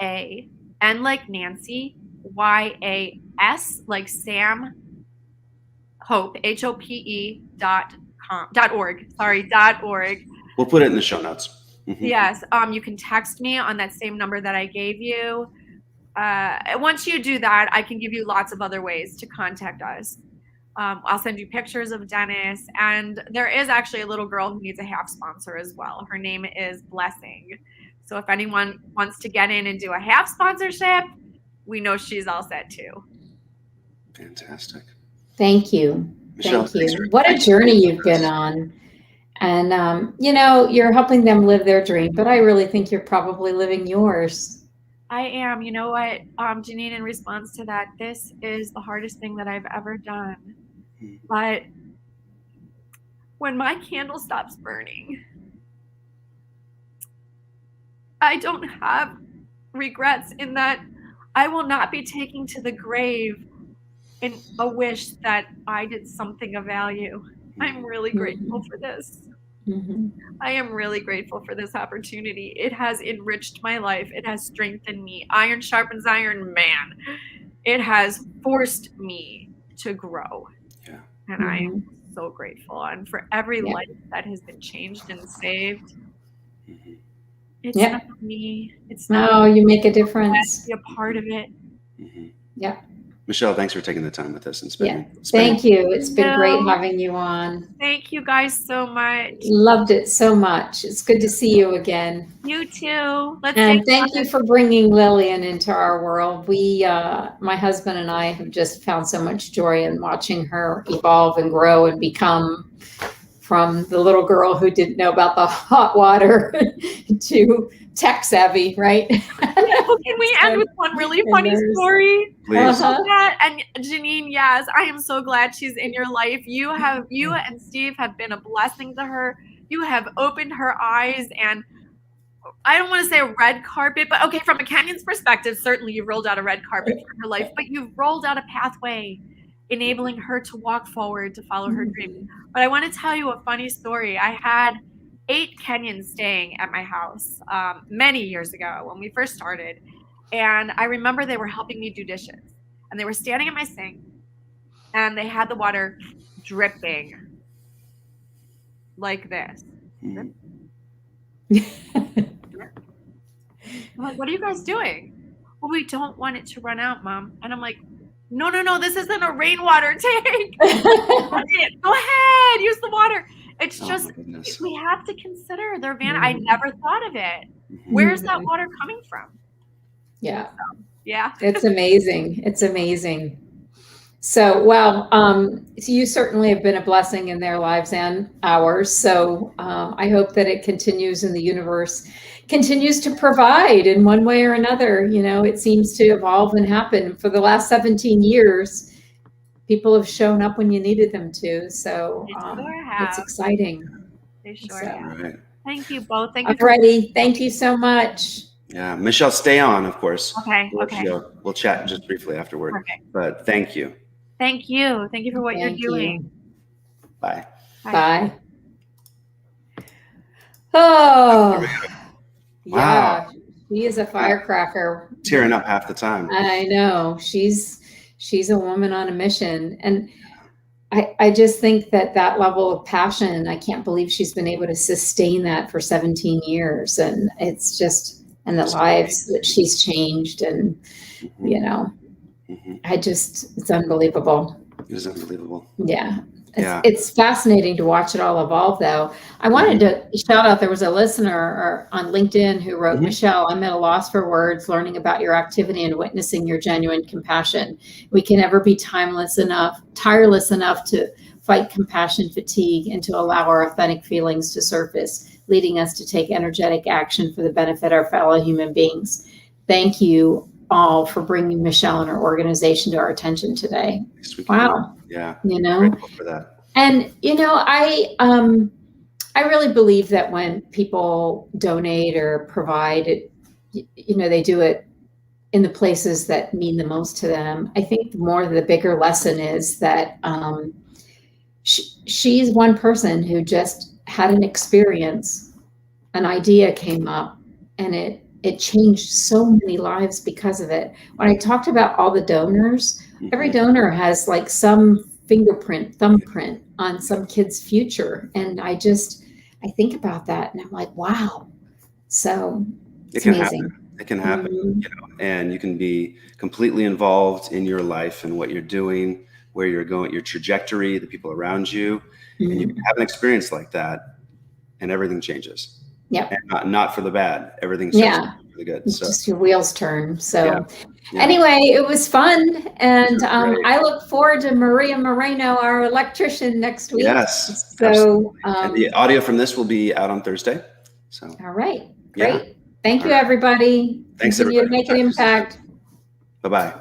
A, N like Nancy, YAS like Sam, Hope, HOPE.org. .org. We'll put it in the show notes. Yes. You can text me on that same number that I gave you. Once you do that, I can give you lots of other ways to contact us. I'll send you pictures of Dennis, and there is actually a little girl who needs a half sponsor as well. Her name is Blessing. So if anyone wants to get in and do a half sponsorship, we know she's all set too. Fantastic. Thank you. Michelle, thank you. What a journey you've been on. And, you're helping them live their dream, but I really think you're probably living yours. I am. You know what, Jeannine, in response to that, this is the hardest thing that I've ever done. But when my candle stops burning, I don't have regrets in that I will not be taking to the grave in a wish that I did something of value. I'm really grateful for this. I am really grateful for this opportunity. It has enriched my life. It has strengthened me. Iron sharpens iron, man. It has forced me to grow. Yeah. And I am so grateful. And for every life that has been changed and saved. It's not me. It's not you make a difference. Be a part of it. Yeah. Michelle, thanks for taking the time with us and spending. Thank you. It's been great having you on. Thank you guys so much. Loved it so much. It's good to see you again. You too. And thank you for bringing Lillian into our world. We, my husband and I have just found so much joy in watching her evolve and grow and become from the little girl who didn't know about the hot water to tech savvy, right? Can we end with one really funny story? Please. And Jeannine, yes, I am so glad she's in your life. You and Steve have been a blessing to her. You have opened her eyes, and I don't want to say a red carpet, but okay, from a Canyon's perspective, certainly you've rolled out a red carpet for her life, but you've rolled out a pathway enabling her to walk forward, to follow her dreams. But I want to tell you a funny story. I had 8 Kenyans staying at my house many years ago when we first started. And I remember they were helping me do dishes. And they were standing at my sink. And they had the water dripping like this. I'm like, what are you guys doing? Well, we don't want it to run out, Mom. And I'm like, no, this isn't a rainwater tank. Go ahead, use the water. It's just, we have to consider their van. I never thought of it. Where's that water coming from? Yeah. Yeah. It's amazing. It's amazing. So, well, you certainly have been a blessing in their lives and ours. So I hope that it continues and the universe continues to provide in one way or another. You know, it seems to evolve and happen. For the last 17 years, people have shown up when you needed them to. So it's exciting. They sure have. Right. Thank you both. Thank you. Alrighty. Thank you so much. Yeah, Michelle, stay on, of course. Okay. We'll chat just briefly afterward. Okay. But thank you. Thank you. Thank you for what you're doing. Bye. Bye. Oh, wow. Yeah, she is a firecracker. Tearing up half the time. I know. She's a woman on a mission. And I just think that level of passion, I can't believe she's been able to sustain that for 17 years. And it's just, and the lives that she's changed. And, you know, it's unbelievable. It is unbelievable. Yeah. It's fascinating to watch it all evolve, though. I wanted to shout out, there was a listener on LinkedIn who wrote, Michelle, I'm at a loss for words learning about your activity and witnessing your genuine compassion. We can never be tireless enough to fight compassion fatigue and to allow our authentic feelings to surface, leading us to take energetic action for the benefit of our fellow human beings. Thank you all for bringing Michelle and her organization to our attention today. Wow. Yeah. You know, grateful for that. And, you know, I really believe that when people donate or provide it, you know, they do it in the places that mean the most to them. I think the bigger lesson is that she's one person who just had an experience, an idea came up, and it changed so many lives because of it. When I talked about all the donors, every donor has like some thumbprint on some kid's future. And I think about that and I'm like, wow. So it's amazing. It can happen, you know, and you can be completely involved in your life and what you're doing, where you're going, your trajectory, the people around you, and you can have an experience like that and everything changes. Yeah. And not for the bad. Everything's for the good. So just your wheels turn. So anyway, it was fun. And I look forward to Maria Moreno, our electrician, next week. Yes. So and the audio from this will be out on Thursday. So all right. Great. Thank you, everybody. Thanks, Continue everybody. to make an impact. Bye-bye.